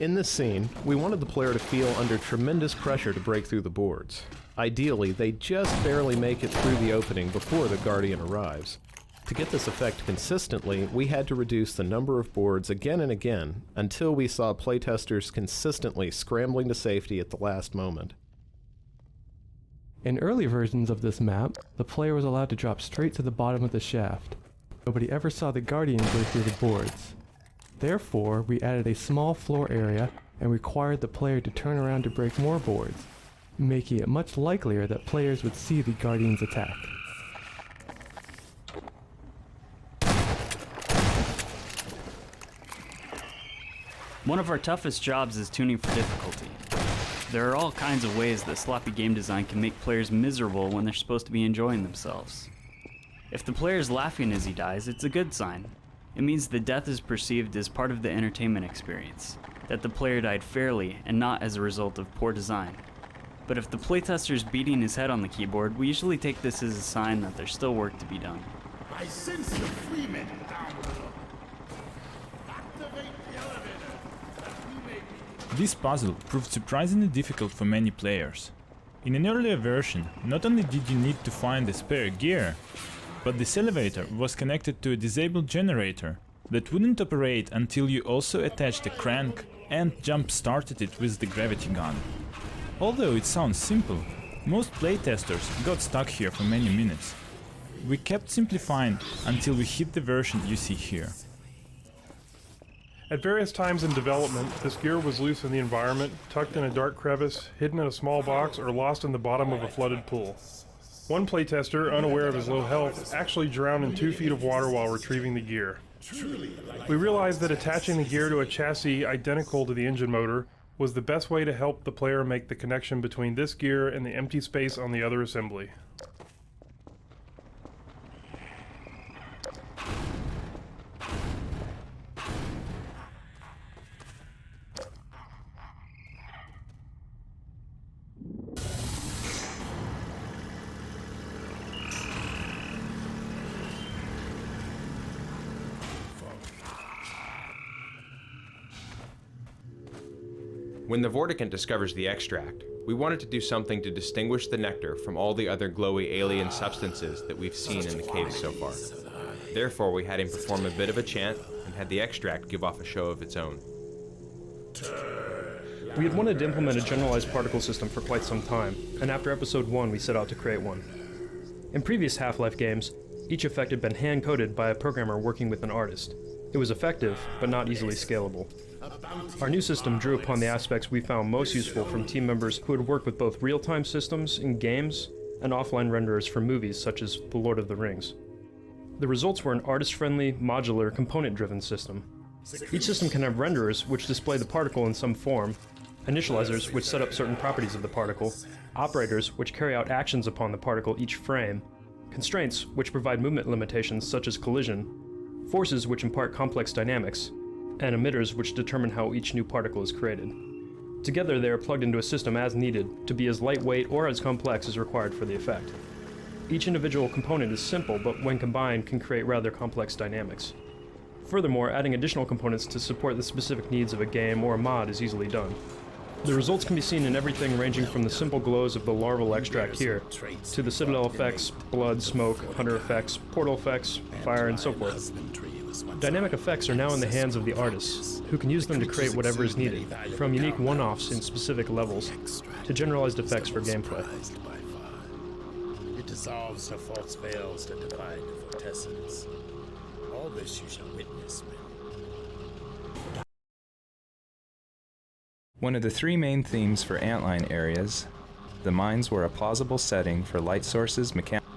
In this scene, we wanted the player to feel under tremendous pressure to break through the boards. Ideally, they just barely make it through the opening before the Guardian arrives. To get this effect consistently, we had to reduce the number of boards again and again until we saw playtesters consistently scrambling to safety at the last moment. In early versions of this map, the player was allowed to drop straight to the bottom of the shaft. Nobody ever saw the Guardian go through the boards. Therefore, we added a small floor area and required the player to turn around to break more boards, making it much likelier that players would see the Guardian's attack. One of our toughest jobs is tuning for difficulty. There are all kinds of ways that sloppy game design can make players miserable when they're supposed to be enjoying themselves. If the player is laughing as he dies, it's a good sign. It means the death is perceived as part of the entertainment experience, that the player died fairly and not as a result of poor design. But if the playtester is beating his head on the keyboard, we usually take this as a sign that there's still work to be done. I sense the freemen down below. Activate the elevator. This puzzle proved surprisingly difficult for many players. In an earlier version, not only did you need to find the spare gear, but this elevator was connected to a disabled generator that wouldn't operate until you also attached a crank and jump-started it with the gravity gun. Although it sounds simple, Most playtesters got stuck here for many minutes. We kept simplifying until we hit the version you see here. At various times in development, this gear was loose in the environment, tucked in a dark crevice, hidden in a small box, or lost in the bottom of a flooded pool. One playtester, unaware of his low health, actually drowned in 2 feet of water while retrieving the gear. We realized that attaching the gear to a chassis identical to the engine motor was the best way to help the player make the connection between this gear and the empty space on the other assembly. When the Vortigant discovers the extract, we wanted to do something to distinguish the nectar from all the other glowy alien substances that we've seen in the caves so far. Therefore, we had him perform a bit of a chant and had the extract give off a show of its own. We had wanted to implement a generalized particle system for quite some time, and after episode 1 we set out to create one. In previous Half-Life games, each effect had been hand-coded by a programmer working with an artist. It was effective, but not easily scalable. Our new system drew upon the aspects we found most useful from team members who had worked with both real-time systems in games and offline renderers for movies such as The Lord of the Rings. The results were an artist-friendly, modular, component-driven system. Each system can have renderers which display the particle in some form, initializers which set up certain properties of the particle, operators which carry out actions upon the particle each frame, constraints which provide movement limitations such as collision, forces which impart complex dynamics, and emitters which determine how each new particle is created. Together they are plugged into a system as needed to be as lightweight or as complex as required for the effect. Each individual component is simple, but when combined can create rather complex dynamics. Furthermore, adding additional components to support the specific needs of a game or a mod is easily done. The results can be seen in everything ranging from the simple glows of the larval extract here, to the citadel effects, blood, smoke, hunter effects, portal effects, fire, and so forth. Dynamic effects are now in the hands of the artists, who can use them to create whatever is needed, from unique one-offs in specific levels, to generalized effects for gameplay. It dissolves her false veils that divide the vortessence. All this you shall witness. One of the 3 main themes for Antline areas, the mines were a plausible setting for light sources, mechanical.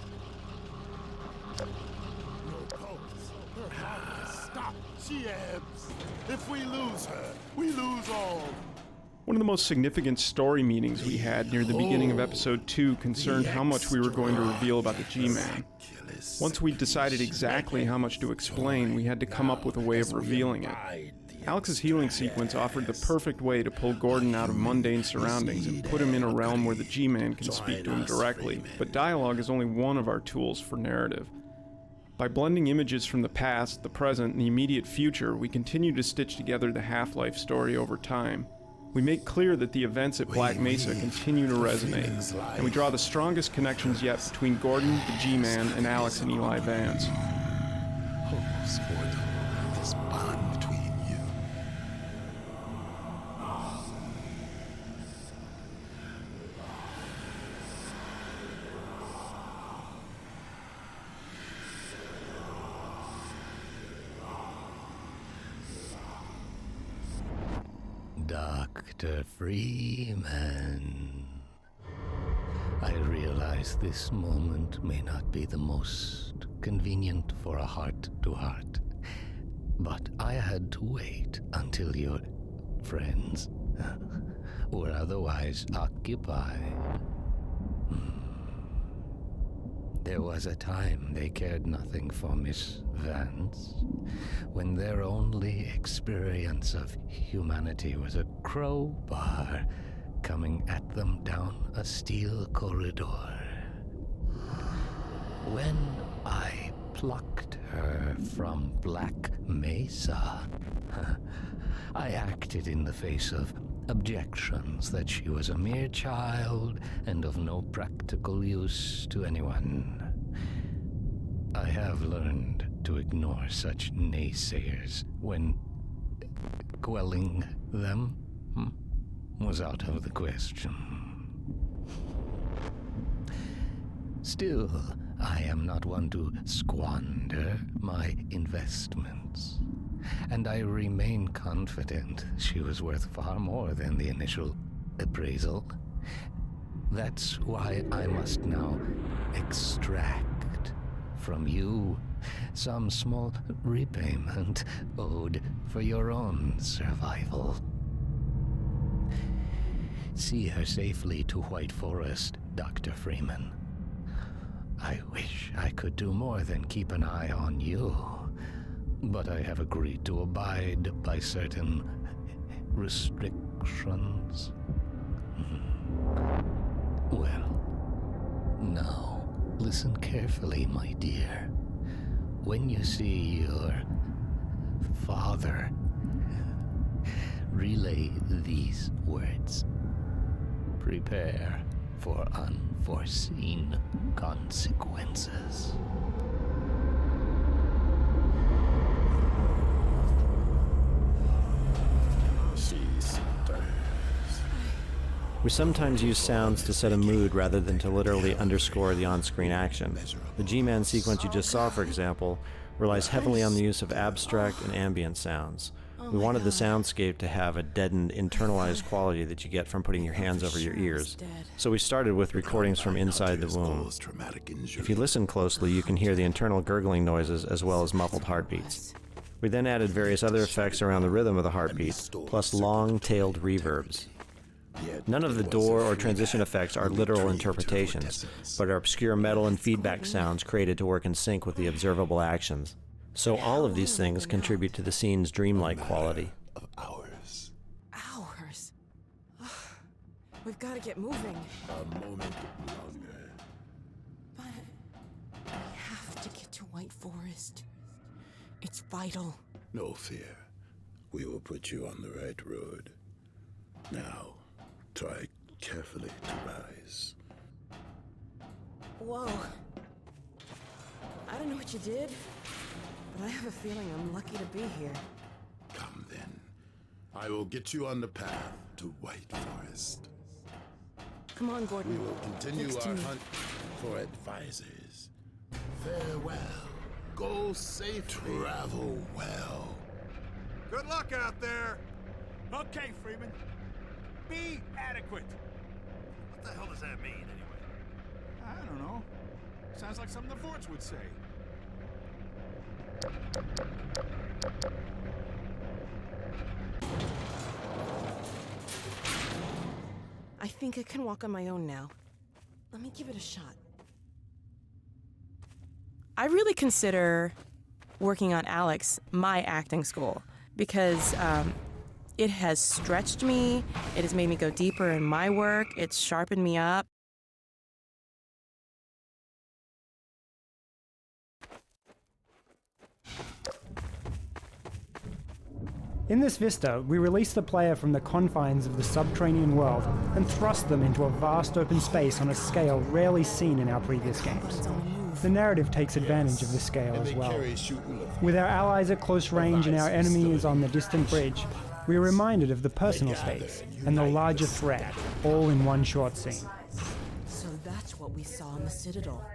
Stop! She ebbs. If we lose her, we lose all. One of the most significant story meetings we had near the beginning of episode 2 concerned how much we were going to reveal about the G-Man. Once we'd decided exactly how much to explain, we had to come up with a way of revealing it. Alex's healing sequence offered the perfect way to pull Gordon out of mundane surroundings and put him in a realm where the G-Man can speak to him directly, but dialogue is only one of our tools for narrative. By blending images from the past, the present, and the immediate future, we continue to stitch together the Half-Life story over time. We make clear that the events at Black Mesa continue to resonate, and we draw the strongest connections yet between Gordon, the G-Man, and Alex and Eli Vance. Hopes for this bond between you. Dr. Freeman, I realize this moment may not be the most convenient for a heart-to-heart, but I had to wait until your friends were otherwise occupied. There was a time they cared nothing for Miss Vance, when their only experience of humanity was a crowbar coming at them down a steel corridor. When I plucked her from Black Mesa, I acted in the face of objections that she was a mere child and of no practical use to anyone. I have learned to ignore such naysayers when quelling them was out of the question. Still, I am not one to squander my investments, and I remain confident she was worth far more than the initial appraisal. That's why I must now extract from you some small repayment owed for your own survival. See her safely to White Forest, Dr. Freeman. I wish I could do more than keep an eye on you, but I have agreed to abide by certain restrictions. Well, now, listen carefully, my dear. When you see your father, relay these words. Prepare for unforeseen consequences. We sometimes use sounds to set a mood rather than to literally underscore the on-screen action. The G-Man sequence you just saw, for example, relies heavily on the use of abstract and ambient sounds. We wanted the soundscape to have a deadened, internalized quality that you get from putting your hands over your ears. So we started with recordings from inside the womb. If you listen closely, you can hear the internal gurgling noises as well as muffled heartbeats. We then added various other effects around the rhythm of the heartbeat, plus long-tailed reverbs. None of the door or transition effects are literal interpretations, but are obscure metal and feedback sounds created to work in sync with the observable actions. So all of these things contribute to the scene's dreamlike quality. Hours? We've got to get moving. A moment longer. But we have to get to White Forest. It's vital. No fear. We will put you on the right road. Now, try carefully to rise. Whoa. I don't know what you did, but I have a feeling I'm lucky to be here. Come then. I will get you on the path to White Forest. Come on, Gordon. We will continue Next to our me. hunt for advisors. Farewell. Go safely. Travel well. Good luck out there! Okay, Freeman. Be adequate. What the hell does that mean, anyway? I don't know. Sounds like something the Forts would say. I think I can walk on my own now. Let me give it a shot. I really consider working on Alex my acting school because it has stretched me, it has made me go deeper in my work, it's sharpened me up. In this vista, we release the player from the confines of the subterranean world and thrust them into a vast open space on a scale rarely seen in our previous games. The narrative takes advantage of this scale as well. With our allies at close range and our enemies on the distant bridge, we are reminded of the personal stakes and the larger threat, all in one short scene. So that's what we saw in the Citadel.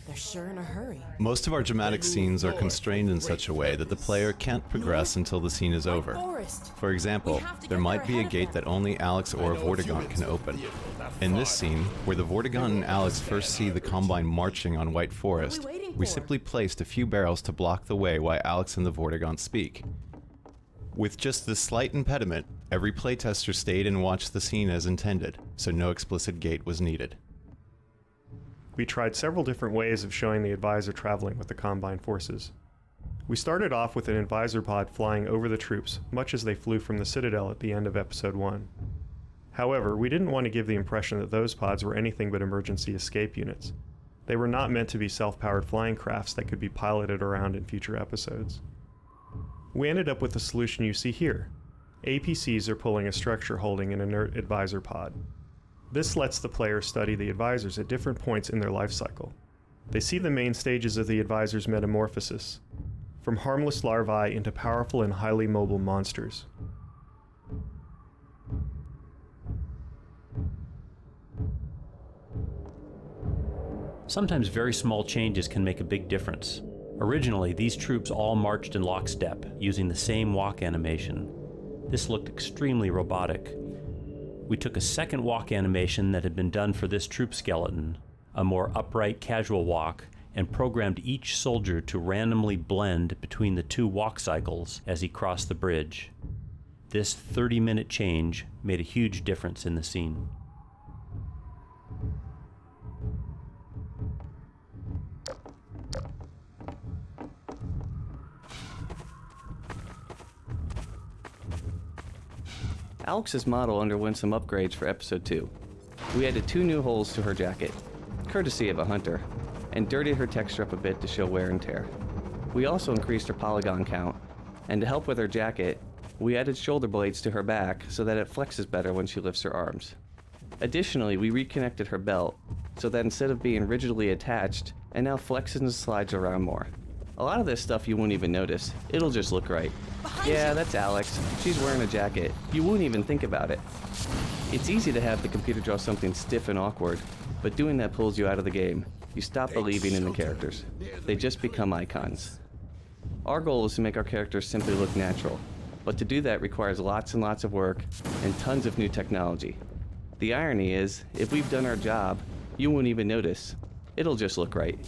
They're sure in a hurry. Most of our dramatic scenes are constrained in such a way that the player can't progress until the scene is over. For example, there might be a gate that only Alex or Vortigaunt can open. In this scene, where the Vortigaunt and Alex first see the Combine marching on White Forest, we simply placed a few barrels to block the way while Alex and the Vortigaunt speak. With just this slight impediment, every playtester stayed and watched the scene as intended, so no explicit gate was needed. We tried several different ways of showing the advisor traveling with the Combine forces. We started off with an advisor pod flying over the troops, much as they flew from the Citadel at the end of Episode 1. However, we didn't want to give the impression that those pods were anything but emergency escape units. They were not meant to be self-powered flying crafts that could be piloted around in future episodes. We ended up with the solution you see here. APCs are pulling a structure holding an inert advisor pod. This lets the player study the advisors at different points in their life cycle. They see the main stages of the advisor's metamorphosis, from harmless larvae into powerful and highly mobile monsters. Sometimes very small changes can make a big difference. Originally, these troops all marched in lockstep, using the same walk animation. This looked extremely robotic. We took a second walk animation that had been done for this troop skeleton, a more upright, casual walk, and programmed each soldier to randomly blend between the two walk cycles as he crossed the bridge. This 30-minute change made a huge difference in the scene. Alex's model underwent some upgrades for Episode 2. We added 2 new holes to her jacket, courtesy of a hunter, and dirtied her texture up a bit to show wear and tear. We also increased her polygon count, and to help with her jacket, we added shoulder blades to her back so that it flexes better when she lifts her arms. Additionally, we reconnected her belt so that instead of being rigidly attached, it now flexes and slides around more. A lot of this stuff you won't even notice. It'll just look right. Yeah, that's Alex. She's wearing a jacket. You won't even think about it. It's easy to have the computer draw something stiff and awkward, but doing that pulls you out of the game. You stop believing in the characters. They just become icons. Our goal is to make our characters simply look natural, but to do that requires lots and lots of work and tons of new technology. The irony is, if we've done our job, you won't even notice. It'll just look right.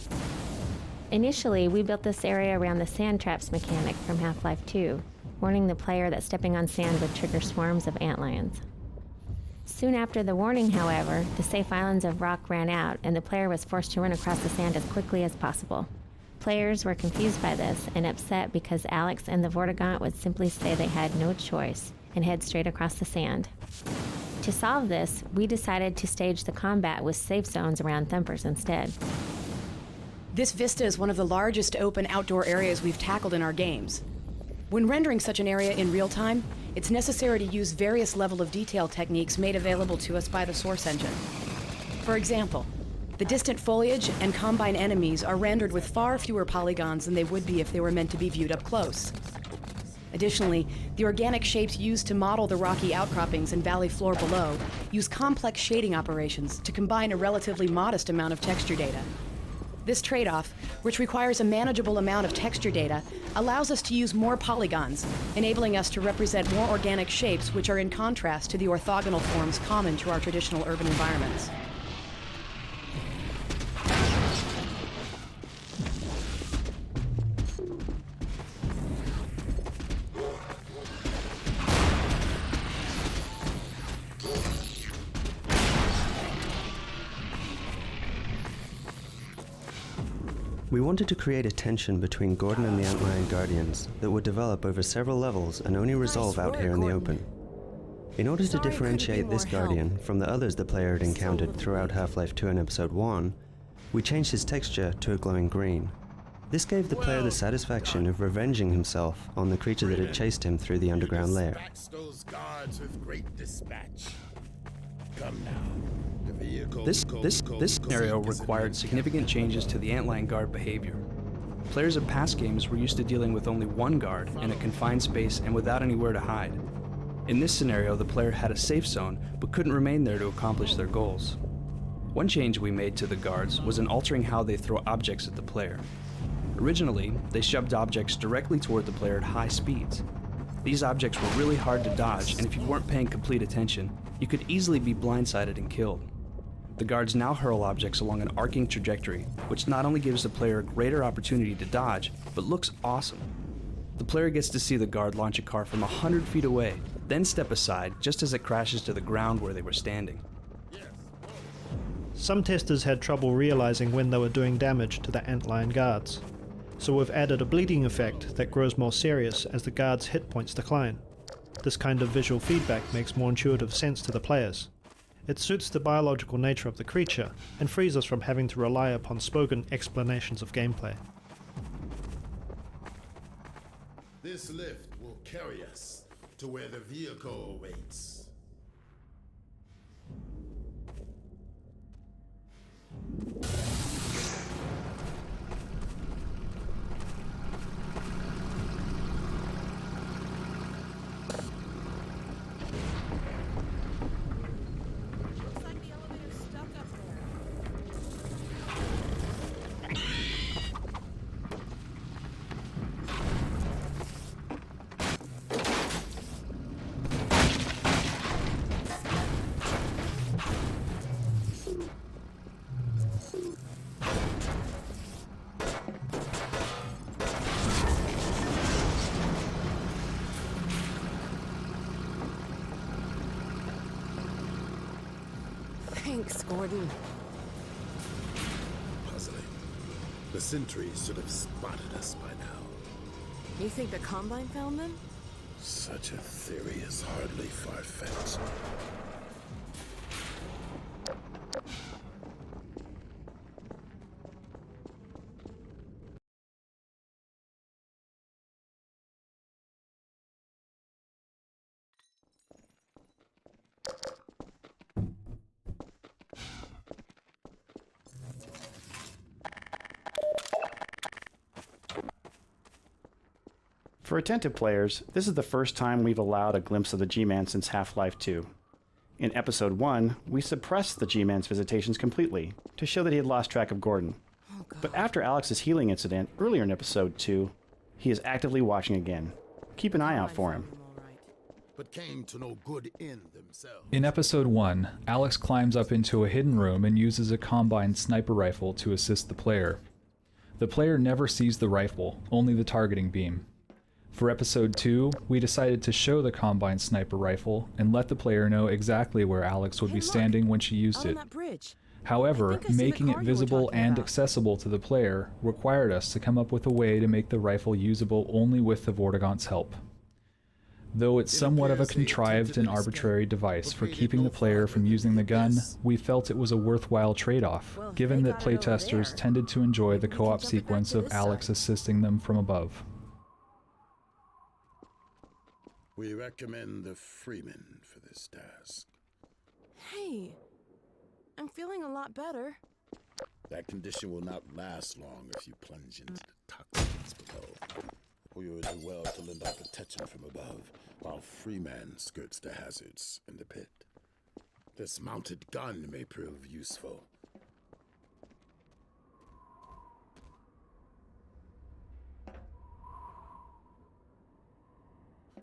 Initially, we built this area around the sand traps mechanic from Half-Life 2, warning the player that stepping on sand would trigger swarms of antlions. Soon after the warning, however, the safe islands of rock ran out, and the player was forced to run across the sand as quickly as possible. Players were confused by this and upset because Alex and the Vortigaunt would simply say they had no choice and head straight across the sand. To solve this, we decided to stage the combat with safe zones around Thumpers instead. This vista is one of the largest open outdoor areas we've tackled in our games. When rendering such an area in real time, it's necessary to use various level of detail techniques made available to us by the source engine. For example, the distant foliage and combine enemies are rendered with far fewer polygons than they would be if they were meant to be viewed up close. Additionally, the organic shapes used to model the rocky outcroppings and valley floor below use complex shading operations to combine a relatively modest amount of texture data. This trade-off, which requires a manageable amount of texture data, allows us to use more polygons, enabling us to represent more organic shapes which are in contrast to the orthogonal forms common to our traditional urban environments. We wanted to create a tension between Gordon and the Antlion Guardians that would develop over several levels and only resolve out here in the open. In order to differentiate this Guardian from the others the player had encountered throughout Half-Life 2 and Episode 1, we changed his texture to a glowing green. This gave the player the satisfaction of revenging himself on the creature that had chased him through the underground lair. Those guards with great dispatch. Come now. This scenario required significant changes to the Antlion Guard behavior. Players of past games were used to dealing with only one guard in a confined space and without anywhere to hide. In this scenario, the player had a safe zone, but couldn't remain there to accomplish their goals. One change we made to the guards was in altering how they throw objects at the player. Originally, they shoved objects directly toward the player at high speeds. These objects were really hard to dodge, and if you weren't paying complete attention, you could easily be blindsided and killed. The guards now hurl objects along an arcing trajectory, which not only gives the player a greater opportunity to dodge, but looks awesome. The player gets to see the guard launch a car from 100 feet away, then step aside just as it crashes to the ground where they were standing. Some testers had trouble realizing when they were doing damage to the Antlion guards, so we've added a bleeding effect that grows more serious as the guards' hit points decline. This kind of visual feedback makes more intuitive sense to the players. It suits the biological nature of the creature and frees us from having to rely upon spoken explanations of gameplay. This lift will carry us to where the vehicle awaits. Thanks, Gordon. Puzzling. The sentries should have spotted us by now. You think the Combine found them? Such a theory is hardly far-fetched. For attentive players, this is the first time we've allowed a glimpse of the G-Man since Half-Life 2. In Episode 1, we suppressed the G-Man's visitations completely, to show that he had lost track of Gordon. But after Alex's healing incident earlier in Episode 2, he is actively watching again. Keep an eye out for him. But came to no good end themselves. In Episode 1, Alex climbs up into a hidden room and uses a Combine sniper rifle to assist the player. The player never sees the rifle, only the targeting beam. For Episode 2, we decided to show the Combine sniper rifle and let the player know exactly where Alex would be standing when she used it. However, making it visible and accessible to the player required us to come up with a way to make the rifle usable only with the Vortigaunt's help. Though it's somewhat of a contrived and arbitrary device for keeping the player from using the gun, we felt it was a worthwhile trade-off, given that playtesters tended to enjoy the co-op sequence of Alex assisting them from above. We recommend the Freeman for this task. Hey, I'm feeling a lot better. That condition will not last long if you plunge into the toxins below. We will do well to lend our protection from above, while Freeman skirts the hazards in the pit. This mounted gun may prove useful.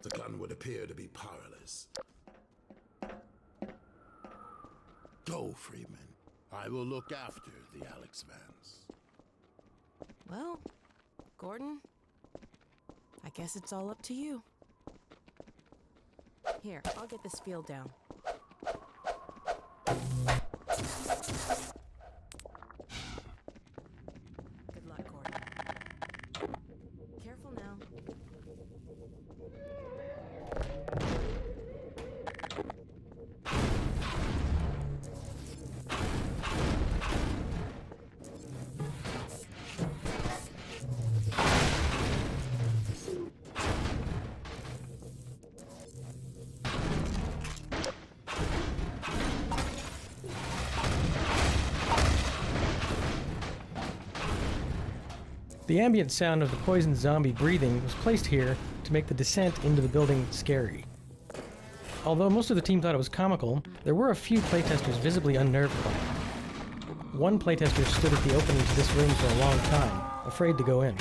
The gun would appear to be powerless. Go, Freeman. I will look after the Alex Vance. Well, Gordon, I guess it's all up to you. Here, I'll get this field down. Good luck, Gordon. Careful now. The ambient sound of the poison zombie breathing was placed here to make the descent into the building scary. Although most of the team thought it was comical, there were a few playtesters visibly unnerved by it. One playtester stood at the opening to this room for a long time, afraid to go in.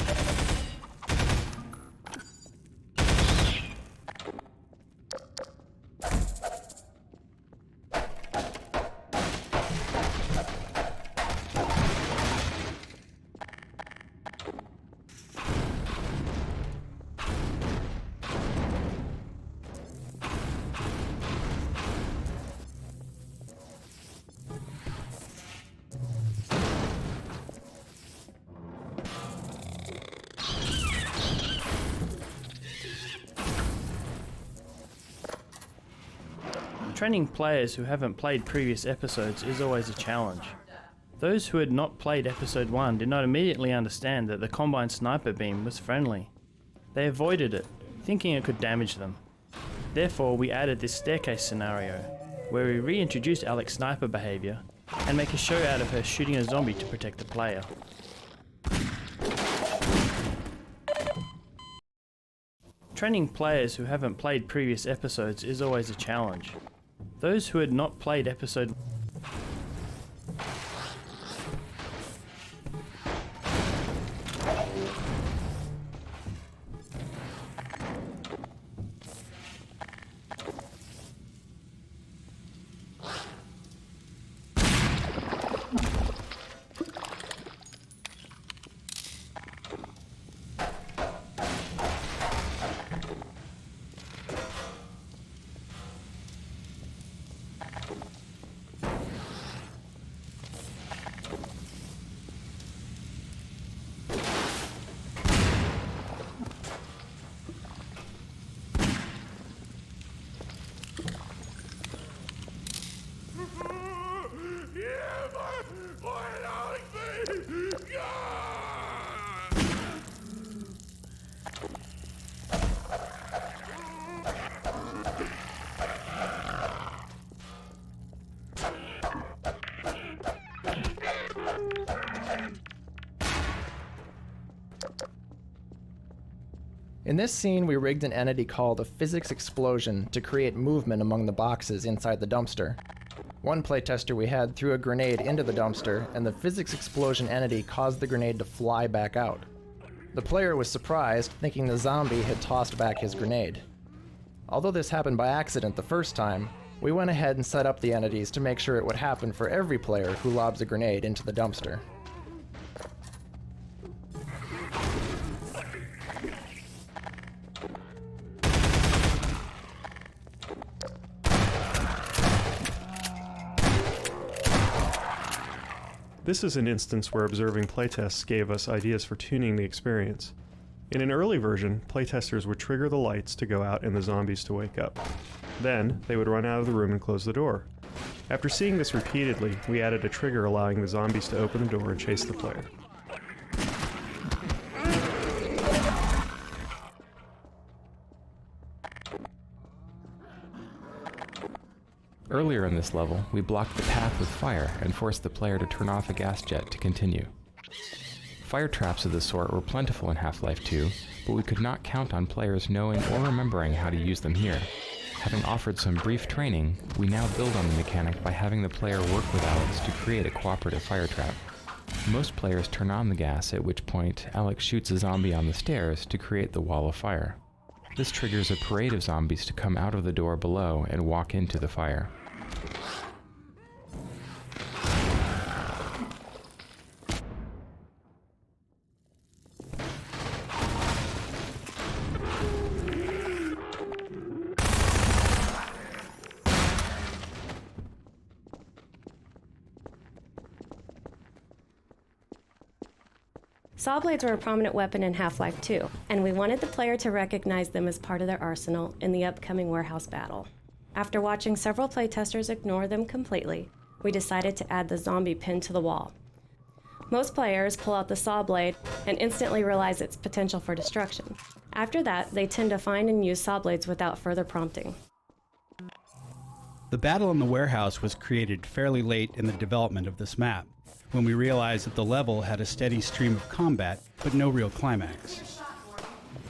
Training players who haven't played previous episodes is always a challenge. Those who had not played episode 1 did not immediately understand that the Combine sniper beam was friendly. They avoided it, thinking it could damage them. Therefore, we added this staircase scenario, where we reintroduce Alex's sniper behavior and make a show out of her shooting a zombie to protect the player. Training players who haven't played previous episodes is always a challenge. Those who had not played episode In this scene, we rigged an entity called a physics explosion to create movement among the boxes inside the dumpster. One playtester we had threw a grenade into the dumpster, and the physics explosion entity caused the grenade to fly back out. The player was surprised, thinking the zombie had tossed back his grenade. Although this happened by accident the first time, we went ahead and set up the entities to make sure it would happen for every player who lobs a grenade into the dumpster. This is an instance where observing playtests gave us ideas for tuning the experience. In an early version, playtesters would trigger the lights to go out and the zombies to wake up. Then, they would run out of the room and close the door. After seeing this repeatedly, we added a trigger allowing the zombies to open the door and chase the player. Earlier in this level, we blocked the path with fire and forced the player to turn off a gas jet to continue. Fire traps of this sort were plentiful in Half-Life 2, but we could not count on players knowing or remembering how to use them here. Having offered some brief training, we now build on the mechanic by having the player work with Alex to create a cooperative fire trap. Most players turn on the gas, at which point Alex shoots a zombie on the stairs to create the wall of fire. This triggers a parade of zombies to come out of the door below and walk into the fire. Saw blades were a prominent weapon in Half-Life 2, and we wanted the player to recognize them as part of their arsenal in the upcoming warehouse battle. After watching several playtesters ignore them completely, we decided to add the zombie pin to the wall. Most players pull out the saw blade and instantly realize its potential for destruction. After that, they tend to find and use saw blades without further prompting. The battle in the warehouse was created fairly late in the development of this map, when we realized that the level had a steady stream of combat, but no real climax.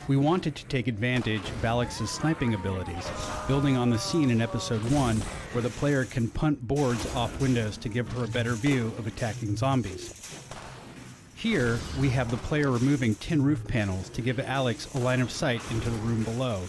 We wanted to take advantage of Alex's sniping abilities, building on the scene in Episode 1 where the player can punt boards off windows to give her a better view of attacking zombies. Here, we have the player removing tin roof panels to give Alex a line of sight into the room below.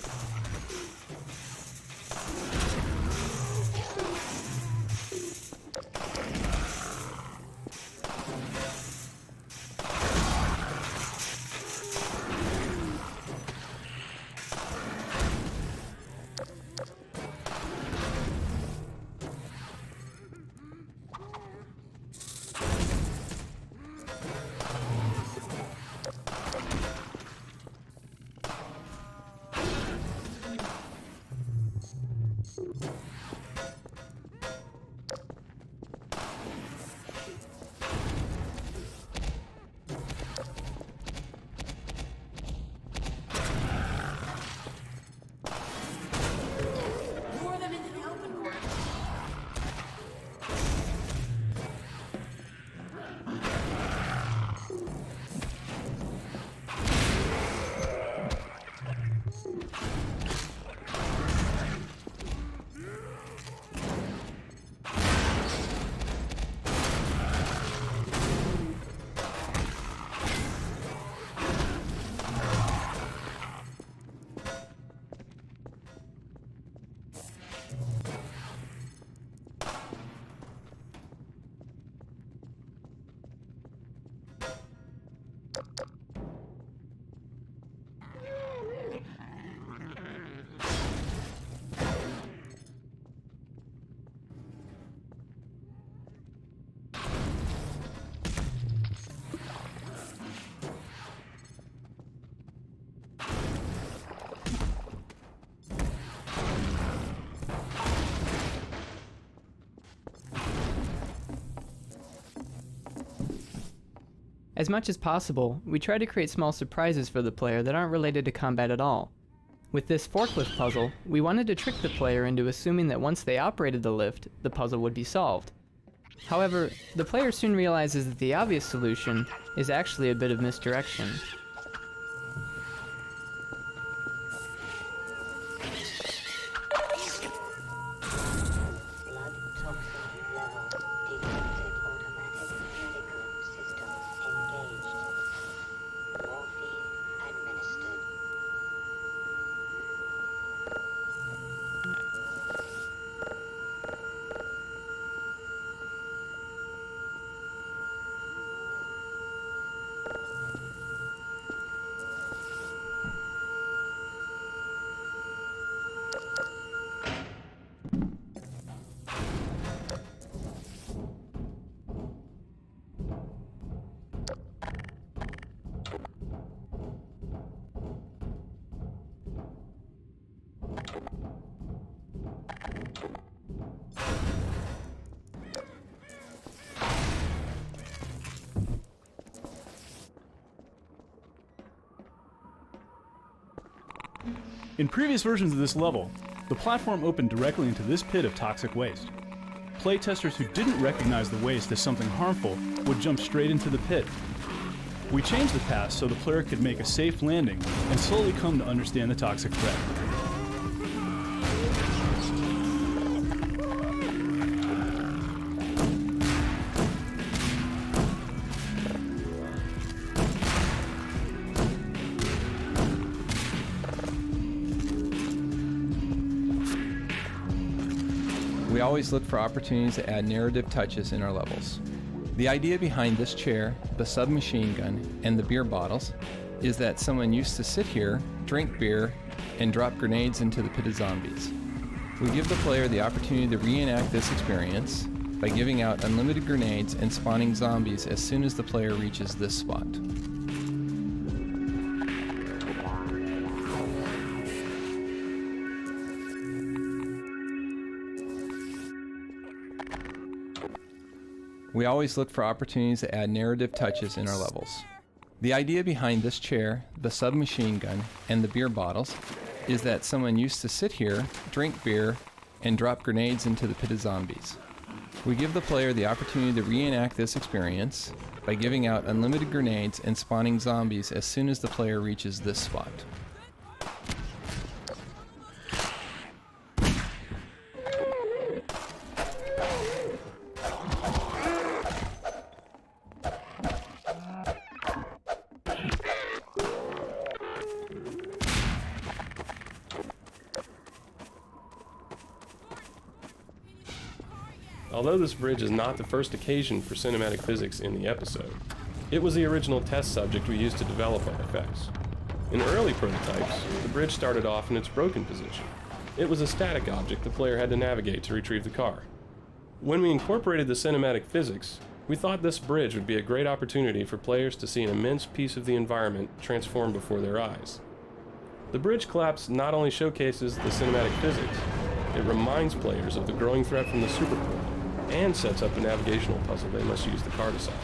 As much as possible, we try to create small surprises for the player that aren't related to combat at all. With this forklift puzzle, we wanted to trick the player into assuming that once they operated the lift, the puzzle would be solved. However, the player soon realizes that the obvious solution is actually a bit of misdirection. In previous versions of this level, the platform opened directly into this pit of toxic waste. Playtesters who didn't recognize the waste as something harmful would jump straight into the pit. We changed the path so the player could make a safe landing and slowly come to understand the toxic threat. We always look for opportunities to add narrative touches in our levels. The idea behind this chair, the submachine gun, and the beer bottles is that someone used to sit here, drink beer, and drop grenades into the pit of zombies. We give the player the opportunity to reenact this experience by giving out unlimited grenades and spawning zombies as soon as the player reaches this spot. We always look for opportunities to add narrative touches in our levels. The idea behind this chair, the submachine gun, and the beer bottles is that someone used to sit here, drink beer, and drop grenades into the pit of zombies. We give the player the opportunity to reenact this experience by giving out unlimited grenades and spawning zombies as soon as the player reaches this spot. Although this bridge is not the first occasion for cinematic physics in the episode, it was the original test subject we used to develop our effects. In early prototypes, the bridge started off in its broken position. It was a static object the player had to navigate to retrieve the car. When we incorporated the cinematic physics, we thought this bridge would be a great opportunity for players to see an immense piece of the environment transform before their eyes. The bridge collapse not only showcases the cinematic physics, it reminds players of the growing threat from the superport, and sets up a navigational puzzle they must use the car to solve.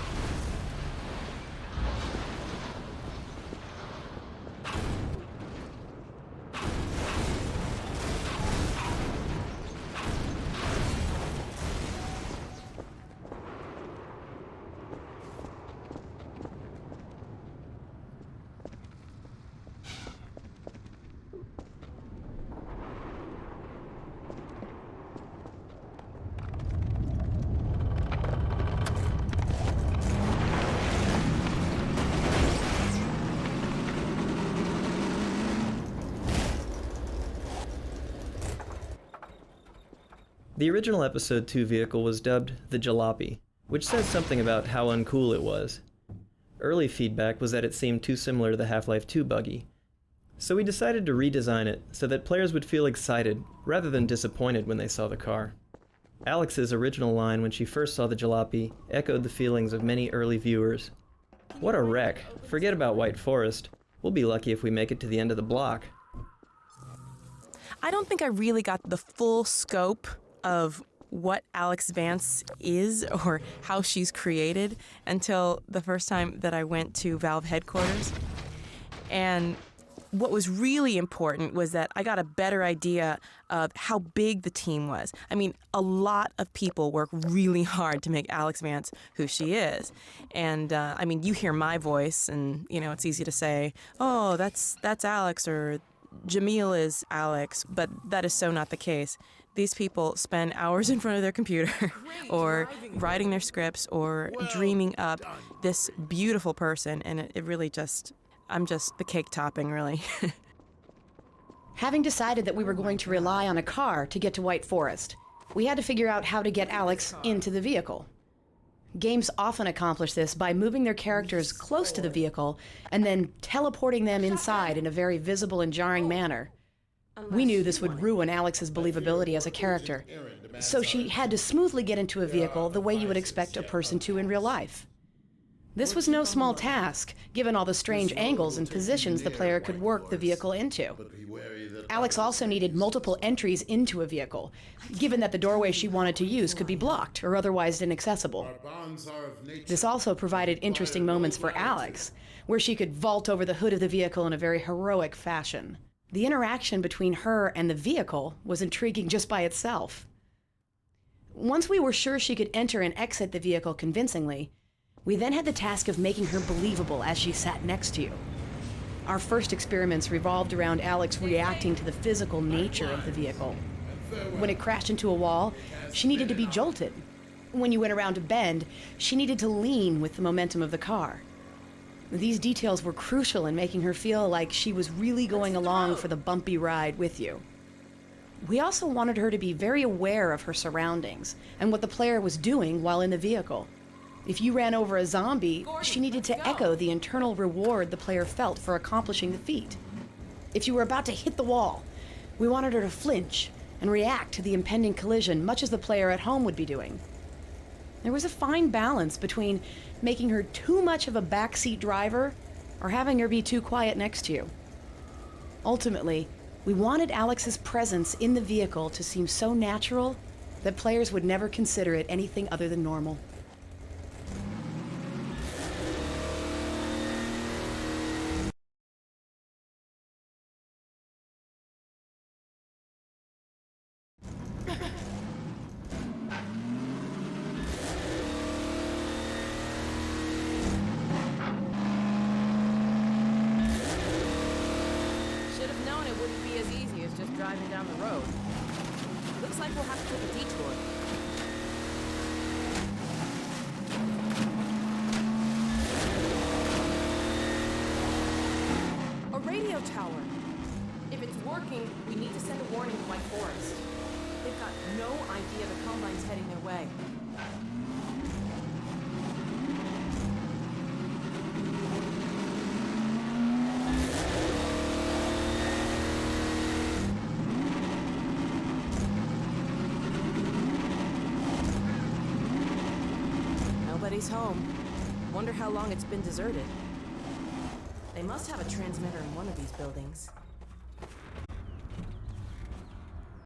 The original Episode 2 vehicle was dubbed the Jalopy, which says something about how uncool it was. Early feedback was that it seemed too similar to the Half-Life 2 buggy. So we decided to redesign it so that players would feel excited rather than disappointed when they saw the car. Alex's original line when she first saw the Jalopy echoed the feelings of many early viewers. "What a wreck. Forget about White Forest. We'll be lucky if we make it to the end of the block." I don't think I really got the full scope of what Alex Vance is or how she's created until the first time that I went to Valve headquarters. And what was really important was that I got a better idea of how big the team was. I mean, a lot of people work really hard to make Alex Vance who she is. And I mean, you hear my voice and, you know, it's easy to say, oh, that's Alex, or Jamil is Alex, but that is so not the case. These people spend hours in front of their computer or writing their scripts or dreaming up this beautiful person, and it really just, I'm just the cake topping, really. Having decided that we were going to rely on a car to get to White Forest, we had to figure out how to get Alex into the vehicle. Games often accomplish this by moving their characters close to the vehicle and then teleporting them inside in a very visible and jarring manner. We knew this would ruin Alex's believability as a character, so she had to smoothly get into a vehicle the way you would expect a person to in real life. This was no small task, given all the strange angles and positions the player could work the vehicle into. Alex also needed multiple entries into a vehicle, given that the doorway she wanted to use could be blocked or otherwise inaccessible. This also provided interesting moments for Alex, where she could vault over the hood of the vehicle in a very heroic fashion. The interaction between her and the vehicle was intriguing just by itself. Once we were sure she could enter and exit the vehicle convincingly, we then had the task of making her believable as she sat next to you. Our first experiments revolved around Alex reacting to the physical nature of the vehicle. When it crashed into a wall, she needed to be jolted. When you went around a bend, she needed to lean with the momentum of the car. These details were crucial in making her feel like she was really going along for the bumpy ride with you. We also wanted her to be very aware of her surroundings and what the player was doing while in the vehicle. If you ran over a zombie, she needed to echo the internal reward the player felt for accomplishing the feat. If you were about to hit the wall, we wanted her to flinch and react to the impending collision, much as the player at home would be doing. There was a fine balance between making her too much of a backseat driver or having her be too quiet next to you. Ultimately, we wanted Alex's presence in the vehicle to seem so natural that players would never consider it anything other than normal. Driving down the road. Looks like we'll have to take a detour. A radio tower. If it's working, we need to send a warning to White Forest. They've got no idea the Combine's heading their way. Nobody's home. Wonder how long it's been deserted. They must have a transmitter in one of these buildings.